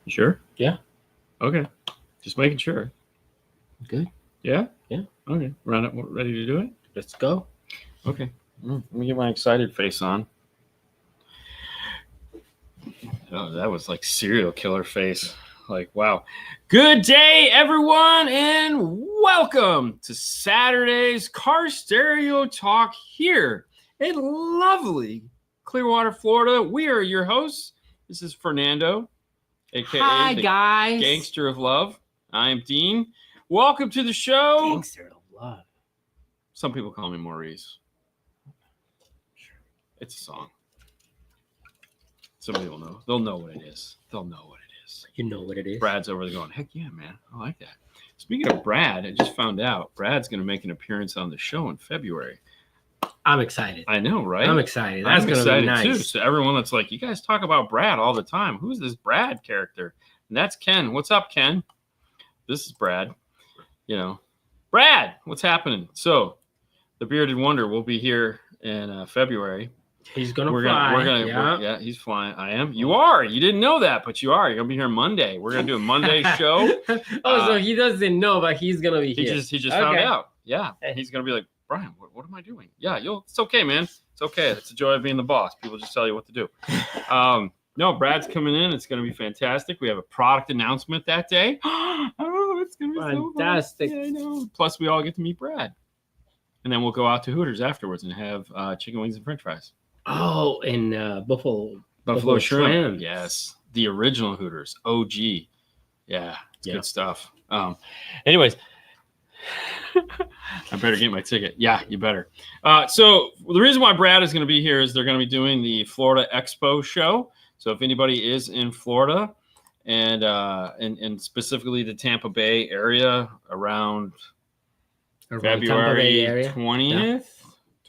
You sure? Yeah. Okay. Just making sure. Good. Yeah? Yeah. Okay. Ready to do it? Let's go. Okay. Let me get my excited face on. Oh, that was like serial killer face. Like, wow. Good day, everyone, and welcome to Saturday's Car Stereo Talk here in lovely Clearwater, Florida. We are your hosts. This is Fernando, aka Hi, the guys. Gangster of Love. I am Dean. Welcome to the show. Gangster of Love. Some people call me Maurice. It's a song. Some people know. They'll know what it is. They'll know what it is. You know what it is. Brad's over there going, heck yeah, man. I like that. Speaking of Brad, I just found out Brad's going to make an appearance on the show in February. I'm excited. I know, right? I'm excited. That's going to be nice. Too. So everyone that's like, you guys talk about Brad all the time. Who's this Brad character? And that's Ken. What's up, Ken? This is Brad. You know, Brad, what's happening? So the Bearded Wonder will be here in February. He's going to fly. Yeah, he's flying. I am. You are. You didn't know that, but you are. You're going to be here Monday. We're going to do a Monday show. So he doesn't know, but he's going to be here. He just found out. Yeah. He's going to be like, Brian, what am I doing? Yeah, it's okay, man. It's okay. It's the joy of being the boss. People just tell you what to do. No, Brad's coming in. It's going to be fantastic. We have a product announcement that day. Oh, it's going to be fantastic. So fun. Yeah, I know. Plus, we all get to meet Brad. And then we'll go out to Hooters afterwards and have chicken wings and french fries. Oh, and Buffalo Shrimp. Yes. The original Hooters. OG. Yeah. Good stuff. Anyways, I better get my ticket. Yeah, you better. So the reason why Brad is going to be here is they're going to be doing the Florida Expo show. So if anybody is in Florida and specifically the Tampa Bay area around February 20th,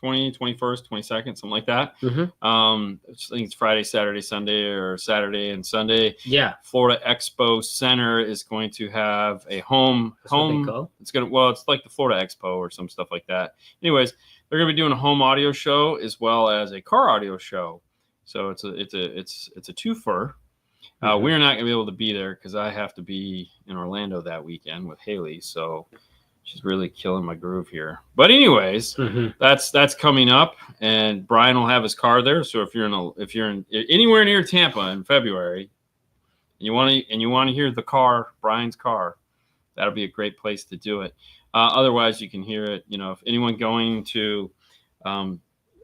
21st, 22nd, something like that. Mm-hmm. I think it's Friday, Saturday, Sunday, or Saturday and Sunday. Yeah. Florida Expo Center is going to have a home. It's like the Florida Expo or some stuff like that. Anyways, they're going to be doing a home audio show as well as a car audio show. So it's a twofer. Mm-hmm. We're not going to be able to be there because I have to be in Orlando that weekend with Haley. So she's really killing my groove here. But anyways, that's coming up, and Brian will have his car there. So if you're in anywhere near Tampa in February, and you want to hear the car, Brian's car, that'll be a great place to do it. Otherwise, you can hear it. You know, if anyone going to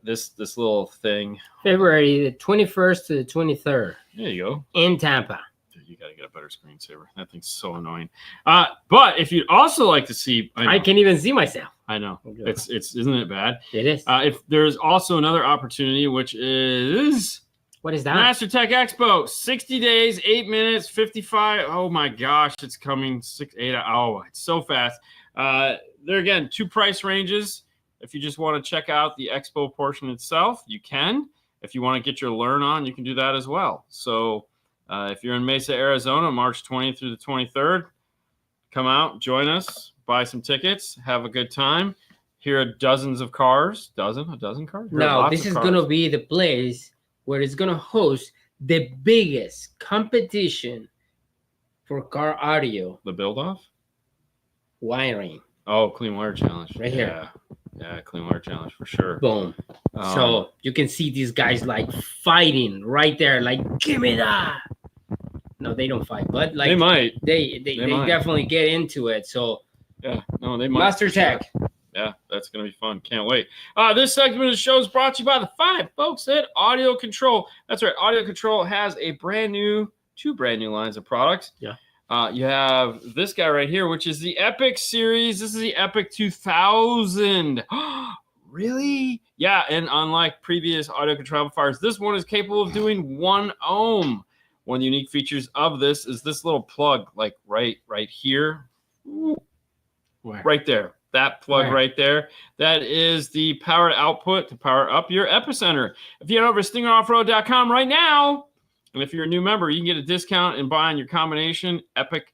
this little thing, February the 21st to the 23rd. There you go. In Tampa. You got to get a better screensaver. That thing's so annoying. But if you'd also like to see, I can't even see myself. I know. It's isn't it bad? It is. If there's also another opportunity, which is what is that? Master Tech Expo, 60 days, 8 minutes, 55. Oh my gosh, it's coming 8. Oh, it's so fast. There again, 2 price ranges. If you just want to check out the expo portion itself, you can. If you want to get your learn on, you can do that as well. So if you're in Mesa, Arizona, March 20th through the 23rd, come out, join us, buy some tickets, have a good time. Here are dozens of cars. A dozen cars? No, this is going to be the place where it's going to host the biggest competition for car audio. The build-off? Wiring. Oh, Clean Wire Challenge. Right here. Yeah, Clean Wire Challenge for sure. Boom. So you can see these guys like fighting right there. Like, give me that. No, they don't fight, but like they might. They might. Definitely get into it. So yeah, no, they might. Master Tech. Sure. Yeah, that's gonna be fun. Can't wait. This segment of the show is brought to you by the fine folks at Audio Control. That's right. Audio Control has two brand new lines of products. Yeah. You have this guy right here, which is the Epic series. This is the Epic 2000. Really? Yeah, and unlike previous audio control amplifiers, this one is capable of doing 1 ohm. One of the unique features of this is this little plug, like right here. Where? Right there. That plug right there. That is the power output to power up your Epicenter. If you head over to stingeroffroad.com right now, and if you're a new member, you can get a discount in buying your combination Epic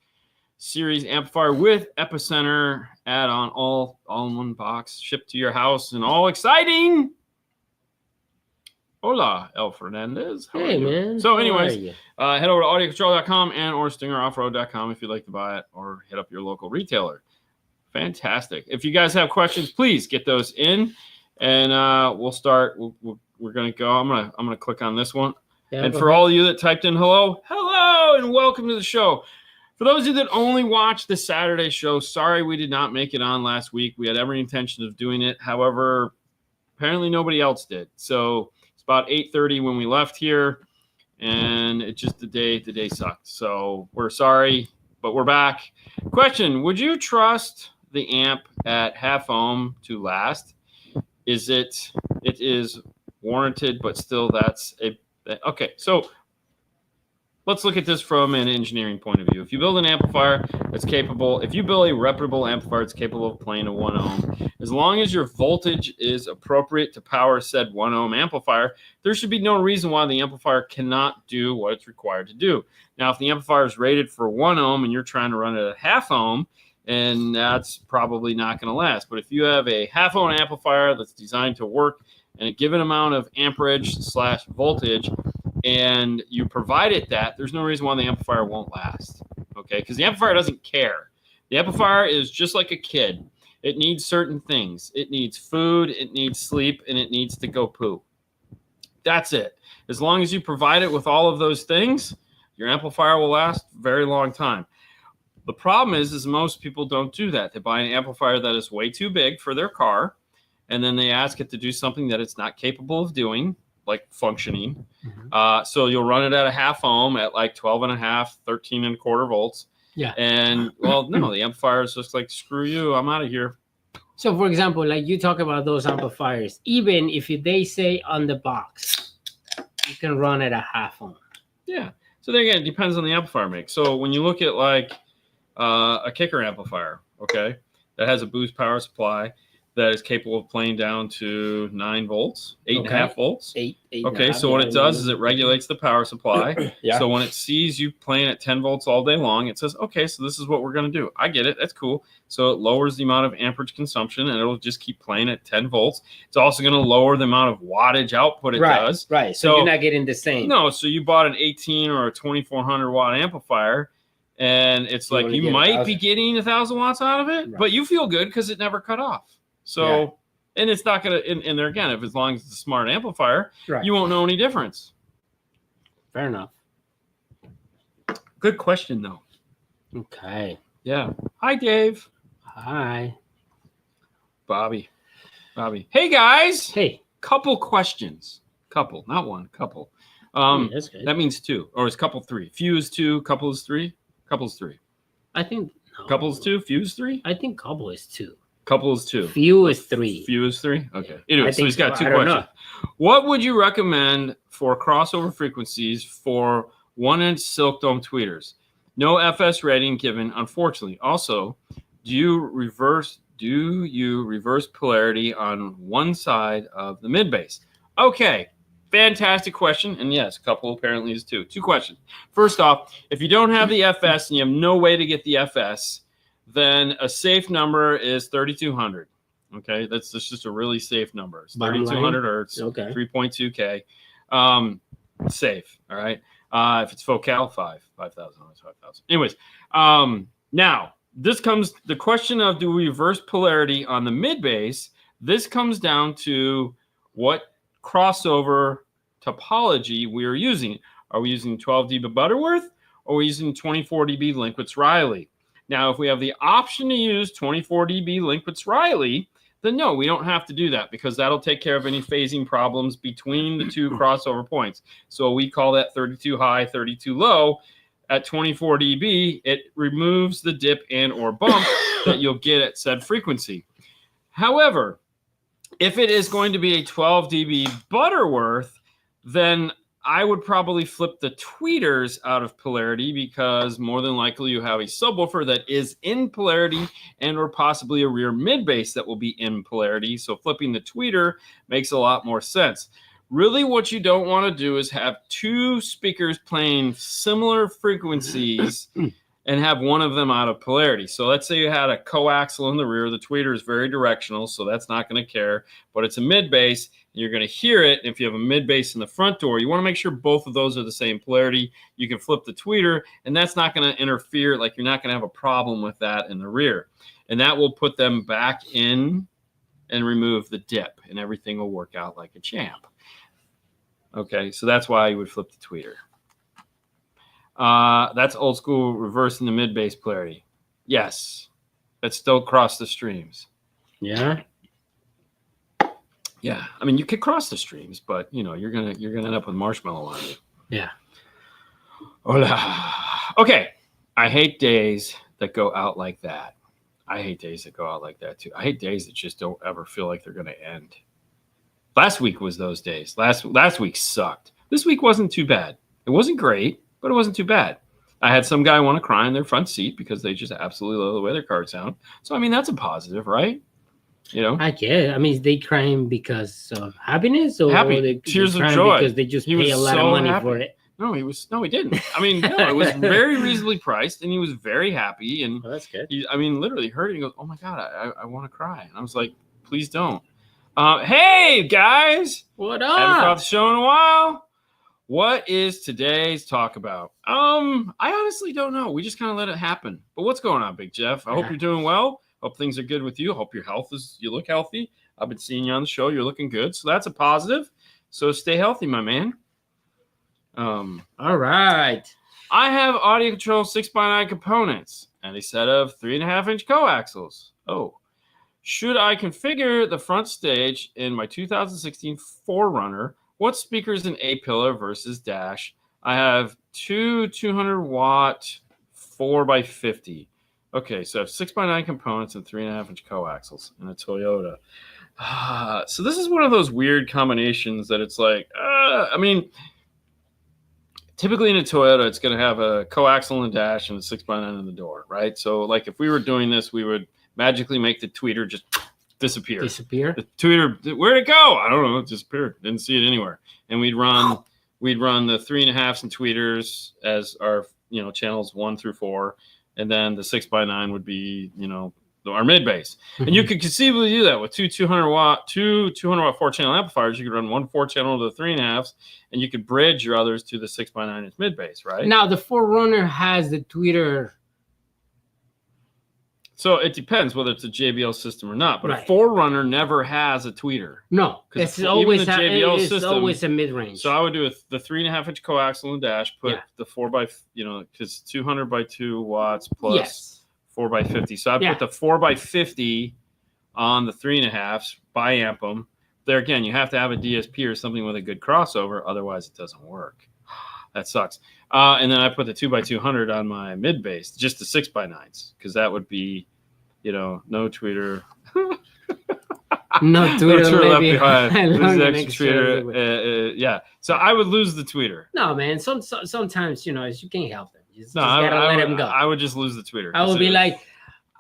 series amplifier with Epicenter add-on all in one box, shipped to your house, and all exciting. Hola, El Fernandez. How are Hey, you? man. So, How anyways, are you? head over to audiocontrol.com and or stingeroffroad.com if you'd like to buy it, or hit up your local retailer. Fantastic. If you guys have questions, please get those in, and we'll start. We're gonna go. I'm gonna click on this one. Yeah, And go for ahead. all of you that typed in hello, and welcome to the show. For those of you that only watched the Saturday show, sorry we did not make it on last week. We had every intention of doing it. However, apparently nobody else did. So it's about 8:30 when we left here, and it just the day sucked. So we're sorry, but we're back. Question: would you trust the amp at half ohm to last? It is warranted, but still that's okay. So let's look at this from an engineering point of view. If you build an amplifier that's capable, if you build a reputable amplifier that's capable of playing a 1 ohm, as long as your voltage is appropriate to power said 1 ohm amplifier, there should be no reason why the amplifier cannot do what it's required to do. Now, if the amplifier is rated for 1 ohm and you're trying to run it at half ohm, and that's probably not going to last. But if you have a half ohm amplifier that's designed to work in a given amount of amperage / voltage, and you provide it that, there's no reason why the amplifier won't last. Okay, because the amplifier doesn't care. The amplifier is just like a kid. It needs certain things. It needs food, it needs sleep, and it needs to go poo. That's it. As long as you provide it with all of those things, your amplifier will last a very long time. The problem is most people don't do that. They buy an amplifier that is way too big for their car, and then they ask it to do something that it's not capable of doing, like functioning. So you'll run it at a half ohm at like 12 and a half, 13 and a quarter volts. Yeah. And well, no, the amplifier is just like, screw you, I'm out of here. So, for example, like you talk about those amplifiers, even if they say on the box, you can run at a half ohm. Yeah. So there again, it depends on the amplifier mix. So when you look at like a kicker amplifier, okay, that has a boost power supply that is capable of playing down to 9 volts, 8.5 volts. Eight Okay, so what it does is it regulates the power supply. Yeah. So when it sees you playing at 10 volts all day long, it says, okay, so this is what we're going to do. I get it. That's cool. So it lowers the amount of amperage consumption, and it'll just keep playing at 10 volts. It's also going to lower the amount of wattage output it does. Right. So you're not getting the same. No, so you bought an 18 or a 2400 watt amplifier, and it's like you might be getting 1,000 watts out of it, but you feel good because it never cut off. So, and it's not going to, and there again, if as long as it's a smart amplifier, you won't know any difference. Fair enough. Good question, though. Okay. Yeah. Hi, Dave. Hi. Bobby. Hey, guys. Hey. Couple questions. Couple, not one. Couple. That's good. That means 2. Or is couple 3? Few is 2, couple is 3? Couple is 3. I think. No. Couple is 2, few is 3? I think couple is 2. Couple is 2. Few is 3. Few is 3? Okay. Yeah. Anyway, so he's got 2 questions. What would you recommend for crossover frequencies for 1-inch silk dome tweeters? No FS rating given, unfortunately. Also, do you reverse polarity on one side of the mid bass? Okay. Fantastic question. And yes, couple apparently is 2. 2 questions. First off, if you don't have the FS and you have no way to get the FS, then a safe number is 3,200. Okay, that's just a really safe number. It's 3,200 hertz, okay. 3.2K. Safe, all right? If it's Focal, 5,000. Anyways, now, the question of do we reverse polarity on the mid bass, this comes down to what crossover topology we are using. Are we using 12 dB Butterworth, or are we using 24 dB Linkwitz-Riley? Now, if we have the option to use 24 dB Linkwitz-Riley, then no, we don't have to do that because that'll take care of any phasing problems between the 2 crossover points. So we call that 32 high, 32 low. At 24 dB, it removes the dip and or bump that you'll get at said frequency. However, if it is going to be a 12 dB Butterworth, then I would probably flip the tweeters out of polarity because more than likely you have a subwoofer that is in polarity and or possibly a rear mid bass that will be in polarity. So flipping the tweeter makes a lot more sense. Really what you don't want to do is have 2 speakers playing similar frequencies and have one of them out of polarity. So let's say you had a coaxial in the rear. The tweeter is very directional, so that's not going to care. But it's a mid bass, You're going to hear it. If you have a mid bass in the front door, you want to make sure both of those are the same polarity. You can flip the tweeter, and that's not going to interfere. Like, you're not going to have a problem with that in the rear. And that will put them back in and remove the dip, and everything will work out like a champ. Okay, so that's why you would flip the tweeter. That's old school reversing the mid bass polarity. Yes, that's still cross the streams. Yeah. Yeah, I mean, you could cross the streams, but you're gonna end up with marshmallow on you. Yeah. Hola. Okay, I hate days that go out like that. I hate days that go out like that too. I hate days that just don't ever feel like they're gonna end. Last week was those days. Last week sucked. This week wasn't too bad. It wasn't great, but it wasn't too bad. I had some guy want to cry in their front seat because they just absolutely love the way their cards sound. So, I mean, that's a positive, right? I guess. I mean, they crying because of happiness, or tears of joy because they just pay a lot of money for it. No, he didn't. I mean, no, it was very reasonably priced, and he was very happy. And that's good. Literally heard it. He goes, "Oh my God, I want to cry." And I was like, "Please don't." Hey guys, what up? Haven't caught the show in a while. What is today's talk about? I honestly don't know. We just kind of let it happen. But what's going on, Big Jeff? I hope you're doing well. Hope things are good with you. Hope your you look healthy. I've been seeing you on the show. You're looking good. So that's a positive. So stay healthy, my man. All right. I have audio control 6x9 components and a set of 3.5-inch coaxials. Oh. Should I configure the front stage in my 2016 4Runner? What speakers in A-pillar versus dash? I have two 200-watt 4x50. Okay, so I have 6x9 components and 3.5-inch coaxials in a Toyota. So this is one of those weird combinations that it's like, I mean, typically in a Toyota, it's going to have a coaxial in the dash and a 6x9 in the door, right? So like if we were doing this, we would magically make the tweeter just disappear. The tweeter, where'd it go? I don't know. It disappeared. Didn't see it anywhere. And we'd run the 3.5s and tweeters as our channels 1 through 4, and then the 6x9 would be our mid bass. And you could conceivably do that with two 200-watt 4-channel amplifiers. You could run one 4-channel to the 3.5s, and you could bridge your others to the 6x9 inch mid bass, right? Now the 4Runner has the tweeter. So it depends whether it's a JBL system or not. But right. a 4Runner never has a tweeter. No, it's always a mid range. So I would do the 3.5-inch coaxial and dash. Put the because 200 by 2 watts plus 4x50. So I put the 4x50 on the 3.5s, bi-amp them. There again, you have to have a DSP or something with a good crossover, otherwise it doesn't work. That sucks. And then I put the 2x200 on my mid bass, just the 6x9s, because that would be, no tweeter. No tweeter left behind. Lose the extra tweeter. Yeah. So I would lose the tweeter. No, man. Sometimes you can't help them. You just gotta let them go. I would just lose the tweeter. I would be like,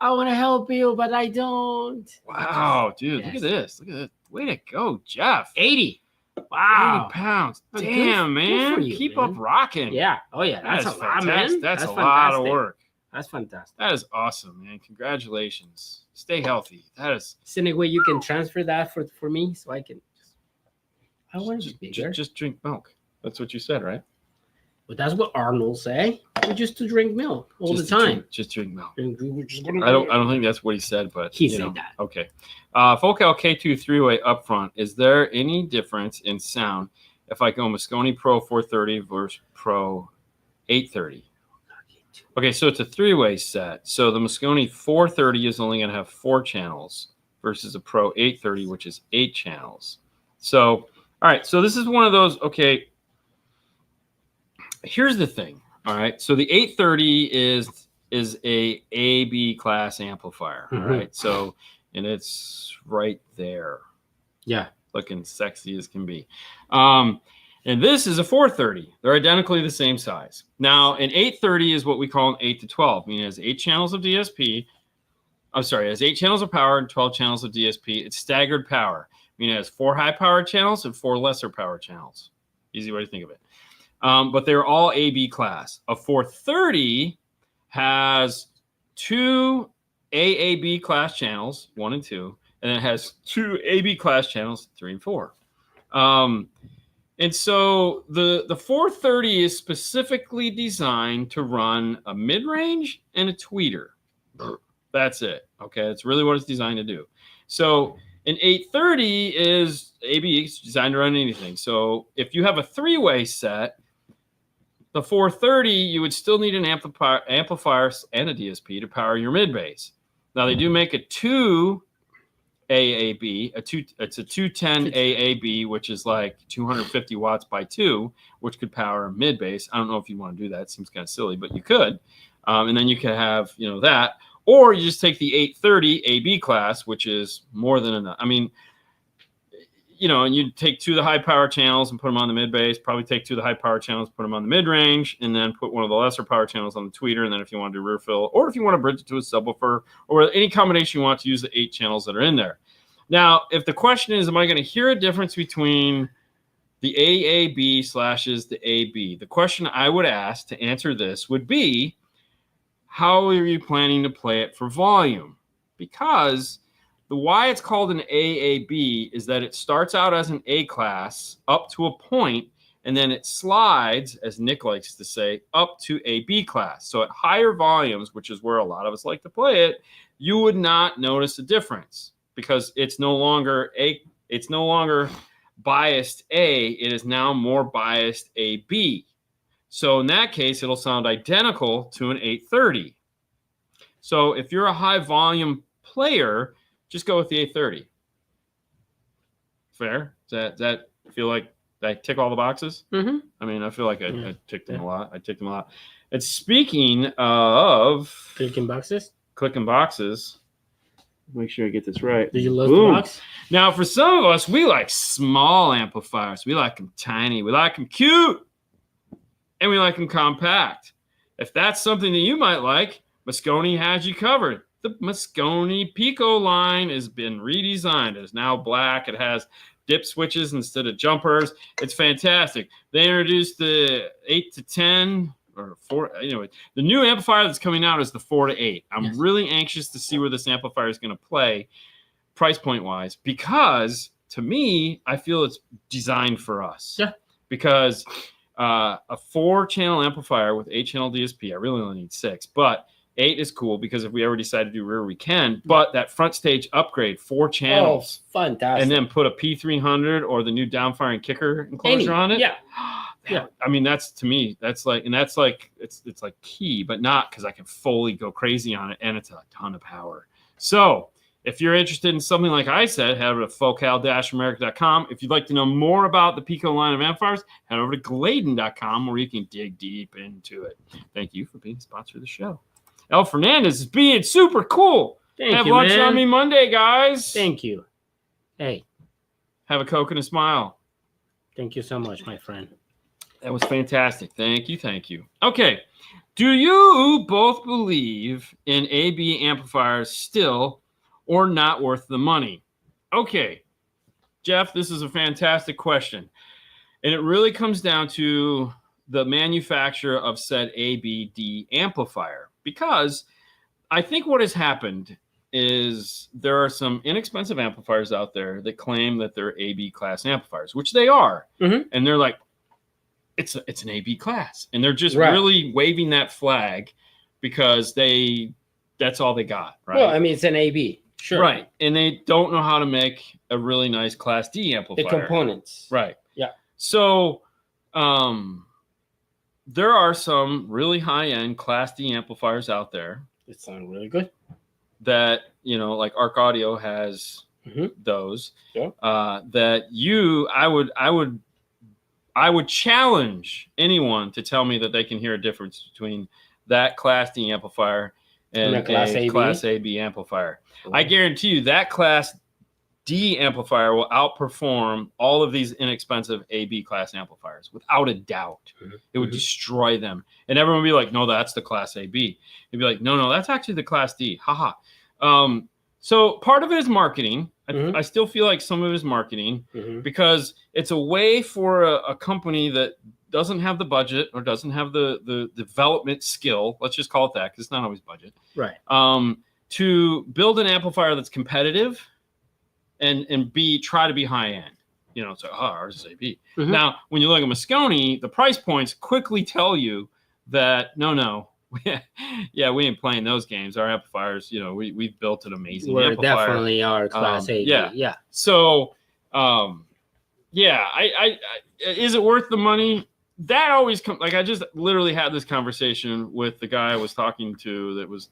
I want to help you, but I don't. Wow, dude! Look at this. Look at this. Way to go, Jeff. 80. Wow. 80 pounds. Damn, man. Good for you, Keep man. up rocking. Yeah. Oh, yeah. That's a lot, man. That's a lot of work. That's fantastic. That is awesome, man. Congratulations. Stay healthy. That is. Is there any way you can transfer that for me so I can I want to be bigger. Just drink milk. That's what you said, right? But that's what Arnold say. We just to drink milk all the time. Just drink milk. I don't think that's what he said, but he said that. Okay. Focal K2 3-way up front. Is there any difference in sound if I go Moscone Pro 430 versus Pro 830? Okay, so it's a 3-way set. So the Moscone 430 is only going to have 4 channels versus a Pro 830, which is 8 channels. So, all right. So this is one of those. Okay. Here's the thing. All right. So the 830 is a AB class amplifier. All right. So, and it's right there. Yeah. Looking sexy as can be. And this is a 430. They're identically the same size. Now, an 830 is what we call an 8 to 12, meaning it has 8 channels of DSP. I'm sorry, it has 8 channels of power and 12 channels of DSP. It's staggered power, meaning it has 4 high power channels and 4 lesser power channels. Easy way to think of it. But they're all AB class. A 430 has 2 AAB class channels, 1 and 2, and it has 2 AB class channels, 3 and 4. And so the 430 is specifically designed to run a mid-range and a tweeter. That's it. Okay, that's really what it's designed to do. So an 830 is AB. It's designed to run anything. So if you have a three-way set, the 430, you would still need an amplifier and a DSP to power your mid bass. Now they do make a 2 AAB, it's a 210 AAB, which is like 250 watts by 2, which could power mid bass. I don't know if you want to do that. It seems kind of silly, but you could. And then you could have, that, or you just take the 830 AB class, which is more than enough. I mean, and you take two of the high power channels and put them on the mid bass, probably take two of the high power channels, put them on the mid range, and then put one of the lesser power channels on the tweeter. And then if you want to do rear fill, or if you want to bridge it to a subwoofer, or any combination you want to use the 8 channels that are in there. Now, if the question is, am I going to hear a difference between the AAB / the AB? The question I would ask to answer this would be, how are you planning to play it for volume? Because the why it's called an AAB is that it starts out as an A class up to a point, and then it slides, as Nick likes to say, up to a B class. So at higher volumes, which is where a lot of us like to play it, you would not notice a difference because it's no longer biased A, it is now more biased AB. So in that case, it'll sound identical to an 830. So if you're a high volume player, just go with the 830. Fair? Does that feel like I tick all the boxes? Mm-hmm. I mean, I feel like I ticked them a lot. And speaking of clicking boxes, make sure I get this right. Did you load the box? Now, for some of us, we like small amplifiers. We like them tiny. We like them cute. And we like them compact. If that's something that you might like, Moscone has you covered. The Moscone Pico line has been redesigned. It is now black. It has dip switches instead of jumpers. It's fantastic. They introduced the 8 to 10 or 4. The new amplifier that's coming out is the 4 to 8. I'm really anxious to see where this amplifier is going to play price point wise, because to me, I feel it's designed for us. Yeah. Because a 4-channel amplifier with 8-channel DSP, I really only need 6, but 8 is cool because if we ever decide to do rear, we can. But that front stage upgrade, 4 channels. Oh, fantastic. And then put a P300 or the new downfiring kicker enclosure on it. Yeah. Yeah. I mean, that's, to me, it's like key, but not because I can fully go crazy on it. And it's a ton of power. So if you're interested in something like I said, head over to focal-america.com. If you'd like to know more about the Pico line of amplifiers, head over to gladen.com where you can dig deep into it. Thank you for being a sponsor of the show. El Fernandez is being super cool. Have lunch on me Monday, guys. Thank you. Hey. Have a Coke and a smile. Thank you so much, my friend. That was fantastic. Thank you. Okay. Do you both believe in AB amplifiers still or not worth the money? Okay. Jeff, this is a fantastic question. And it really comes down to the manufacturer of said ABD amplifier. Because I think what has happened is there are some inexpensive amplifiers out there that claim that they're AB class amplifiers, which they are. Mm-hmm. And they're like, it's an AB class. And they're just really waving that flag because that's all they got, right? Well, I mean, it's an AB. Sure. Right. And they don't know how to make a really nice class D amplifier. The components. Right. Yeah. So, there are some really high-end Class D amplifiers out there. That sound really good. That, like Arc Audio has those. Yeah. I would challenge anyone to tell me that they can hear a difference between that Class D amplifier and a Class AB amplifier. Cool. I guarantee you that Class D amplifier will outperform all of these inexpensive AB class amplifiers without a doubt. Mm-hmm. It would destroy them. And everyone would be like, no, that's the Class AB. You'd be like, no, that's actually the Class D. Haha. So part of it is marketing. I still feel like some of it is marketing because it's a way for a company that doesn't have the budget or doesn't have the development skill. Let's just call it that because it's not always budget. Right. To build an amplifier that's competitive and try to be high end. it's like, oh, ours is AB. Mhm. Now, when you look at Moscone, the price points quickly tell you that no, yeah, we ain't playing those games. Our amplifiers, we've built an amazing We're amplifier. definitely our class AB. Yeah. Yeah. So, yeah, I is it worth the money? That always comes. Like I just literally had this conversation with the guy I was talking to that was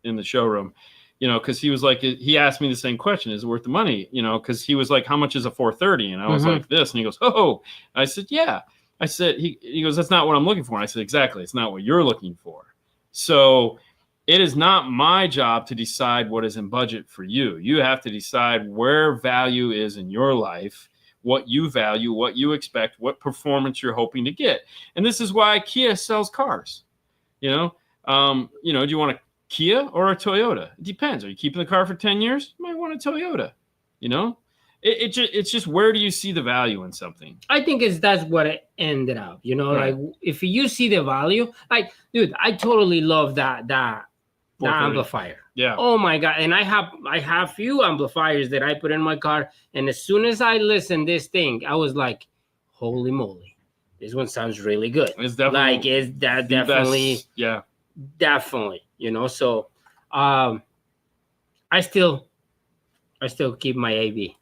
in the showroom, because he was like, he asked me the same question: is it worth the money? Because he was like, how much is a 430? And I was like, this, and he goes, oh. I said, yeah. I said, he goes, that's not what I'm looking for. And I said, exactly, it's not what you're looking for. So it is not my job to decide what is in budget for you. You have to decide where value is in your life, what you value, what you expect, what performance you're hoping to get. And this is why Kia sells cars. Do you want a Kia or a Toyota? It depends. Are you keeping the car for 10 years? You might want a Toyota. It's just, where do you see the value in something? I think that's what it ended up. Right. Like if you see the value, like, dude, I totally love that 430. amplifier. Yeah. Oh my god! And I have few amplifiers that I put in my car, and as soon as I listened this thing, I was like, holy moly, this one sounds really good. It's definitely like is that the definitely best. Yeah. Definitely. So I still keep my AB.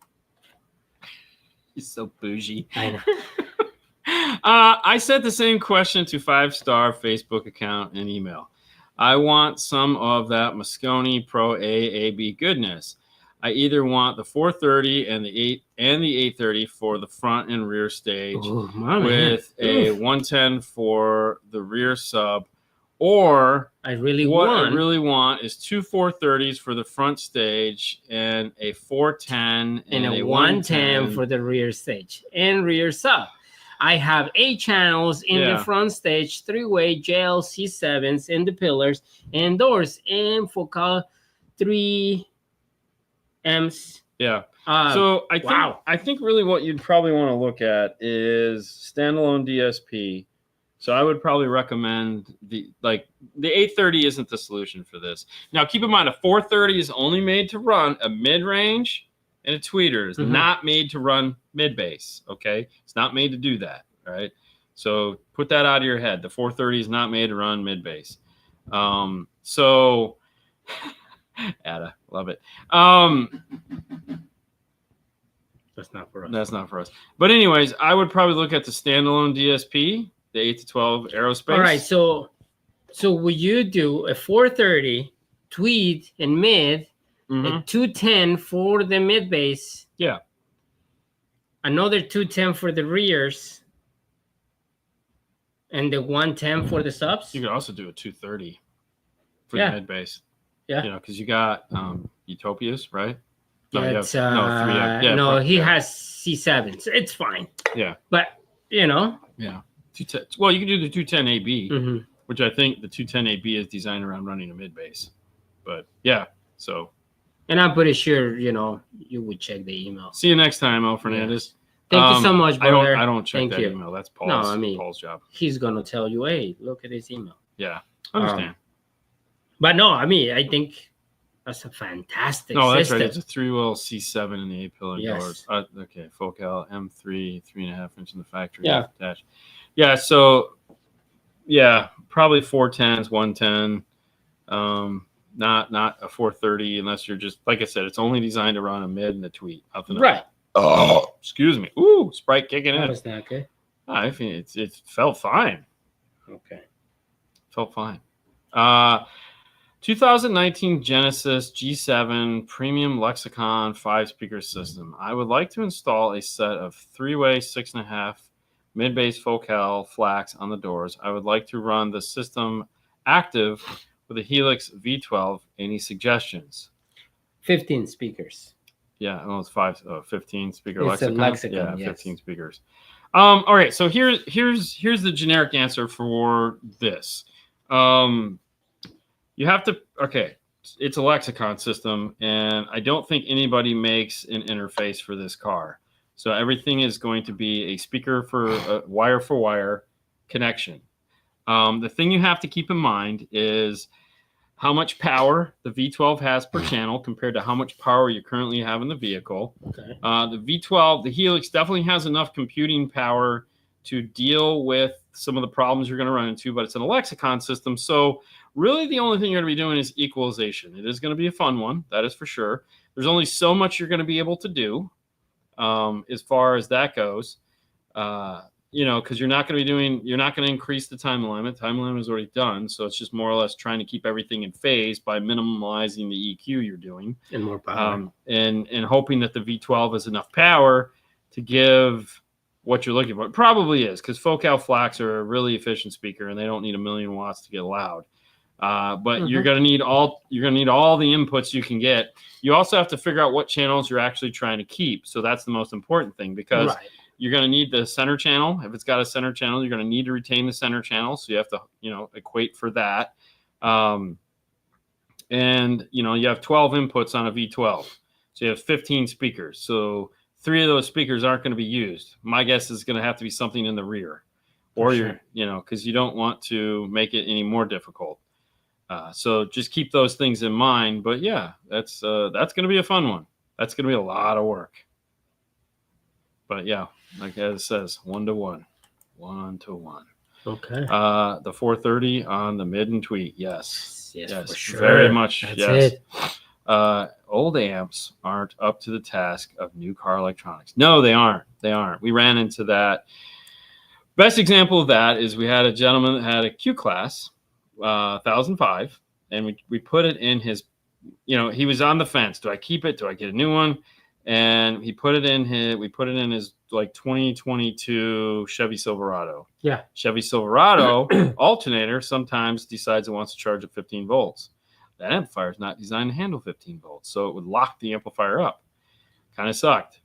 He's so bougie. I know. I sent the same question to 5-star Facebook account and email. I want some of that Moscone Pro AAB goodness. I either want the 430 and the 830 for the front and rear stage, with a 110 for the rear sub, or I really want is two 430s for the front stage and a 410 and a 110 for the rear stage and rear sub. I have 8 channels in the front stage, 3-way JLC 7s in the pillars and doors, and Focal 3 M's. Yeah. So I think really what you'd probably want to look at is standalone DSP. So I would probably recommend the 830 isn't the solution for this. Now keep in mind, a 430 is only made to run a mid-range and a tweeter. Is not made to run mid-bass. Okay, it's not made to do that. All right. So put that out of your head. The 430 is not made to run mid-bass. So Ada, love it. That's not for us. That's not for us. But anyways, I would probably look at the standalone DSP, the 8 to 12 aerospace. All right. So would you do a 430 tweed and mid, a 210 for the mid bass? Yeah. Another 210 for the rears, and the 110 for the subs? You could also do a 230 for the mid bass. Yeah. Because you got Utopias, right? No, he has C7s. It's fine. Yeah. But, Yeah. 210. Well, you can do the 210 AB, which I think the 210 AB is designed around running a mid bass. But yeah, so. And I'm pretty sure, you would check the email. See you next time, El Fernandez. Thank you so much, brother. I don't check that email. That's Paul's, Paul's job. He's going to tell you, hey, look at his email. Yeah, understand. But no, I mean, that's a fantastic system. That's system. right. It's a 3-wheel C7 in the 8-pillar doors. Okay, Focal M3, 3.5 inch in the factory. Yeah. Attached. Yeah, so, probably 410s, 110. Not a 430 unless you're just, like I said, it's only designed to run a mid and a tweet. Right. Oh, excuse me. Ooh, Sprite kicking in. That was not good. I think it felt fine. Okay. Felt fine. 2019 Genesis G7 Premium Lexicon 5-speaker system. I would like to install a set of 3-way 6.5 mid-bass Focal flax on the doors. I would like to run the system active with a Helix V12. Any suggestions? 15 speakers. Yeah, it's 15 speaker it's Lexicon. A Lexicon. Yeah, 15 speakers. All right, so here's the generic answer for this. You have to, it's a Lexicon system, and I don't think anybody makes an interface for this car. So everything is going to be a speaker for wire connection. The thing you have to keep in mind is how much power the V12 has per channel compared to how much power you currently have in the vehicle. Okay. The V12, the Helix definitely has enough computing power to deal with some of the problems you're going to run into, but it's an lexicon system. So really the only thing you're going to be doing is equalization. It is going to be a fun one. That is for sure. There's only so much you're going to be able to do as far as that goes. Because you're not going to increase the time limit. Time limit is already done. So it's just more or less trying to keep everything in phase by minimizing the EQ you're doing. And more power. And hoping that the V12 has enough power to give what you're looking for. It probably is, because Focal Flax are a really efficient speaker and they don't need 1,000,000 watts to get loud. But you're going to need all the inputs you can get. You also have to figure out what channels you're actually trying to keep. So that's the most important thing, because you're going to need the center channel. If it's got a center channel, you're going to need to retain the center channel. So you have to, equate for that. And, you have 12 inputs on a V12. So you have 15 speakers. So 3 of those speakers aren't going to be used. My guess is going to have to be something in the rear. Or because you don't want to make it any more difficult. So just keep those things in mind. But yeah, that's going to be a fun one. That's going to be a lot of work. But yeah, like as it says, 1-to-1, 1-to-1. Okay. The 430 on the mid and tweet. Yes, for sure. Very much. That's it. Old amps aren't up to the task of new car electronics. No, they aren't. We ran into that. Best example of that is we had a gentleman that had a Q class, 1005, and we put it in his. He was on the fence. Do I keep it? Do I get a new one? And we put it in his like 2022 Chevy Silverado. Yeah. Chevy Silverado alternator sometimes decides it wants to charge at 15 volts. That amplifier is not designed to handle 15 volts, so it would lock the amplifier up. Kind of sucked.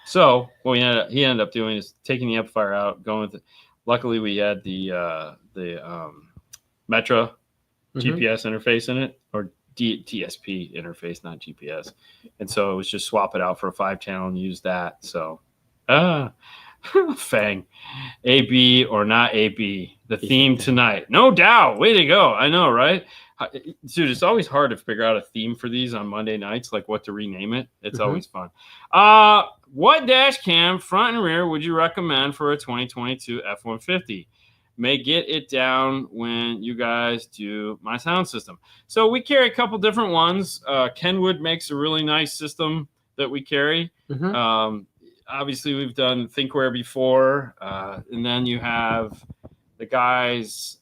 So what he ended up doing is taking the amplifier out, going with it. Luckily, we had the Metra GPS interface in it, or TSP interface, not GPS. And so it was just swap it out for a 5-channel and use that. So, Fang, AB or not AB, the theme tonight. No doubt. Way to go. I know, right? Dude, it's always hard to figure out a theme for these on Monday nights, like what to rename it. It's always fun. What dash cam, front and rear, would you recommend for a 2022 F-150? May get it down when you guys do my sound system. So we carry a couple different ones. Kenwood makes a really nice system that we carry. Obviously, we've done Thinkware before. And then you have the guys,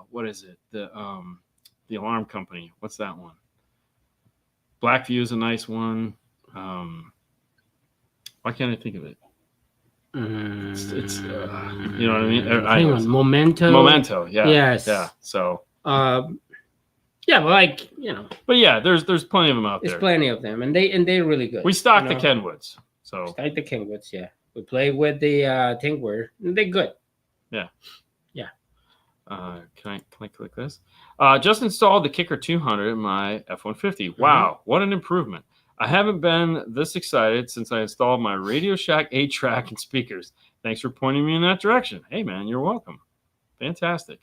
what is it? The alarm company. What's that one? Blackview is a nice one. Why can't I think of it? It's you know what I mean? Momento, yeah. Yes. Yeah. So yeah, but like, But yeah, there's plenty of them out there. There's plenty of them, and they're really good. We stock the Kenwoods. So stock the Kenwoods, yeah. We play with the Thinkware, and they're good. Yeah. Yeah. Can I click this? Just installed the Kicker 200 in my F-150. Wow, what an improvement. I haven't been this excited since I installed my Radio Shack 8-track and speakers. Thanks for pointing me in that direction. Hey, man, you're welcome. Fantastic.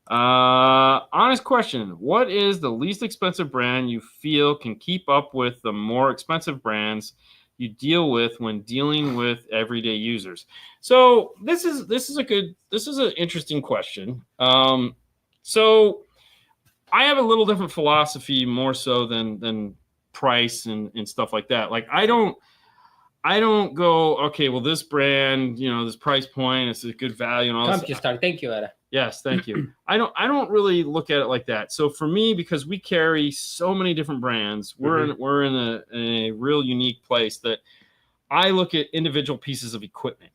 Honest question. What is the least expensive brand you feel can keep up with the more expensive brands you deal with when dealing with everyday users? So this is an interesting question. So I have a little different philosophy, more so than price and stuff like that. Like I don't go, okay, well, this brand, this price point, it's a good value and all this. Thank you, Ada. Yes, thank you. I don't really look at it like that. So for me, because we carry so many different brands, we're in a real unique place that I look at individual pieces of equipment.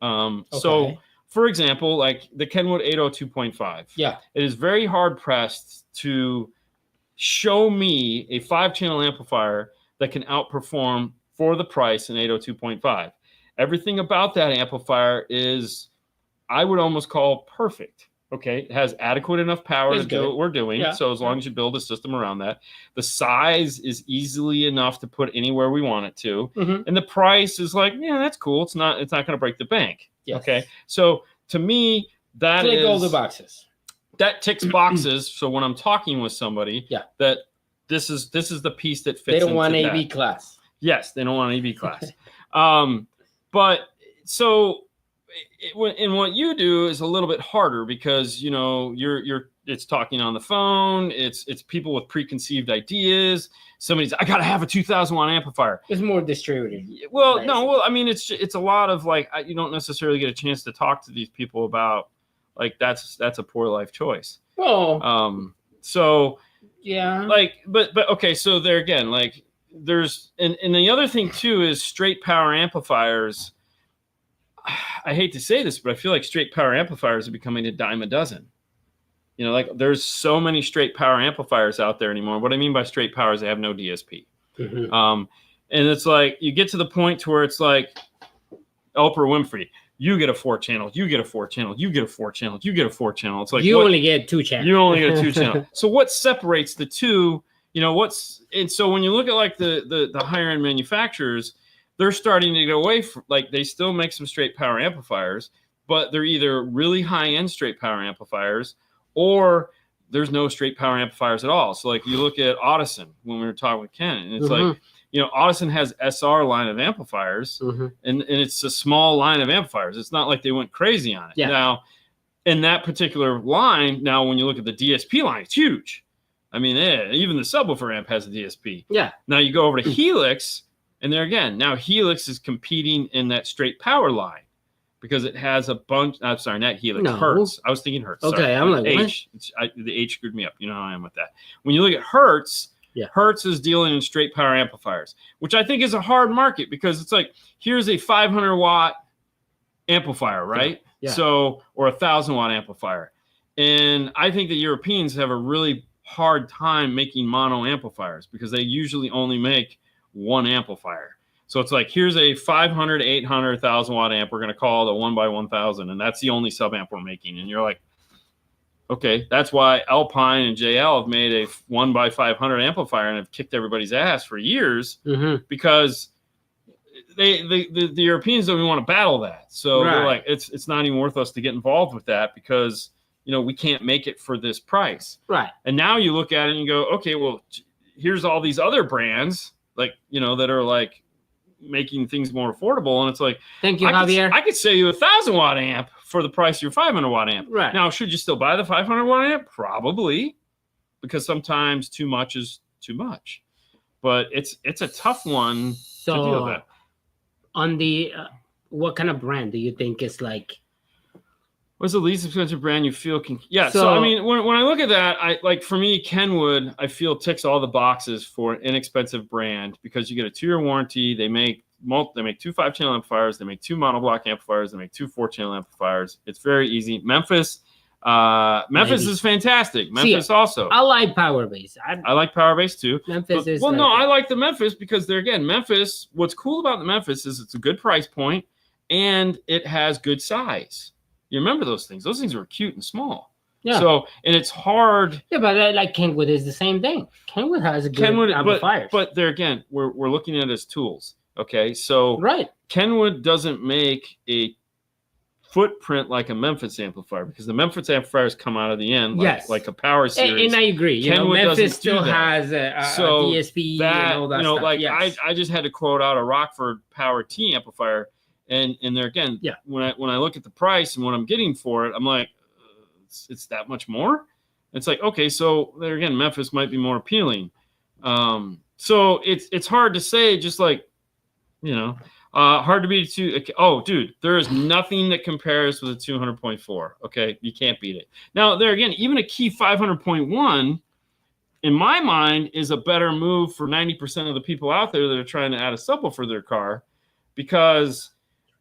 So for example, like the Kenwood 802.5. Yeah. It is very hard pressed to show me a 5-channel amplifier that can outperform for the price an 802.5. Everything about that amplifier is, I would almost call perfect. Okay, it has adequate enough power to do what we're doing. Yeah. So as long as you build a system around that, the size is easily enough to put anywhere we want it to, and the price is like, yeah, that's cool. It's not going to break the bank. Yes. Okay, so to me, that is all the boxes. that ticks boxes. So when I'm talking with somebody, that this is the piece that fits. They don't want that. AV class. Yes, they don't want AV class. But so, and what you do is a little bit harder because you're it's talking on the phone. It's people with preconceived ideas. Somebody's, I gotta have a 2,000 watt amplifier. It's more distributed. Well, no, well, I mean, it's a lot of like you don't necessarily get a chance to talk to these people about like that's a poor life choice. Well, so yeah, like, but okay, so there again, like there's and the other thing too is straight power amplifiers. I hate to say this, but I feel like straight power amplifiers are becoming a dime a dozen. Like there's so many straight power amplifiers out there anymore. What I mean by straight power is they have no DSP. Mm-hmm. And it's like you get to the point to where it's like Oprah Winfrey, you get a 4-channel, you get a 4-channel, you get a 4-channel, you get a 4-channel. It's like you only get 2 channels. You only get a 2-channel. So what separates the two? And so when you look at like the higher end manufacturers, they're starting to get away from, like, they still make some straight power amplifiers, but they're either really high end straight power amplifiers or there's no straight power amplifiers at all. So like you look at Audison when we were talking with Ken, and it's like, Audison has SR line of amplifiers, and it's a small line of amplifiers. It's not like they went crazy on it. Yeah. Now, in that particular line, now when you look at the DSP line, it's huge. I mean, even the subwoofer amp has a DSP. Yeah. Now you go over to Helix, and there again, now Helix is competing in that straight power line because it has a bunch. I'm sorry, not Helix, Hertz. I was thinking Hertz. Okay, sorry. I'm like, H. The H screwed me up. You know how I am with that. When you look at Hertz, Hertz is dealing in straight power amplifiers, which I think is a hard market because it's like, here's a 500 watt amplifier, right? Yeah. So, or 1,000 watt amplifier. And I think the Europeans have a really hard time making mono amplifiers because they usually only make one amplifier. So it's like, here's a 500, 800, 1,000 watt amp. We're going to call it a 1x1000. And that's the only sub amp we're making. And you're like, okay, that's why Alpine and JL have made a 1x500 amplifier and have kicked everybody's ass for years because the Europeans don't even want to battle that. So they're like, it's not even worth us to get involved with that because, we can't make it for this price. Right. And now you look at it and you go, okay, well, here's all these other brands like, that are like making things more affordable. And it's like, thank you, Javier. I could sell you a 1,000 watt amp for the price of your 500 watt amp. Right. Now, should you still buy the 500 watt amp? Probably, because sometimes too much is too much. But it's a tough one to deal with. On the what kind of brand do you think is like? What's the least expensive brand you feel can? Yeah. So I mean, when I look at that, I like, for me, Kenwood, I feel ticks all the boxes for an inexpensive brand because you get a 2-year warranty. They make 2 5-channel amplifiers. They make 2 monoblock amplifiers. They make 2 4-channel amplifiers. It's very easy. Memphis is fantastic. Memphis also. I like Power Bass. I like Power Bass too. Memphis is. Well, no, I like the Memphis because Memphis. What's cool about the Memphis is it's a good price point and it has good size. You remember those things? Those things were cute and small. Yeah. So, and it's hard. Yeah, but like Kenwood is the same thing. Kenwood has a good amplifier. But there again, we're looking at it as tools. Okay, so Kenwood doesn't make a footprint like a Memphis amplifier because the Memphis amplifiers come out of the end like a power series. And I agree. Kenwood Memphis still has a DSP and all that stuff. Like I just had to quote out a Rockford Power T amplifier. And there again, when I look at the price and what I'm getting for it, I'm like, it's that much more. It's like, okay, so there again, Memphis might be more appealing. So it's hard to say, just like, hard to be too. Oh, dude, there is nothing that compares with a 200.4. Okay, you can't beat it. Now there again, even a key 500.1, in my mind, is a better move for 90% of the people out there that are trying to add a subwoofer for their car, because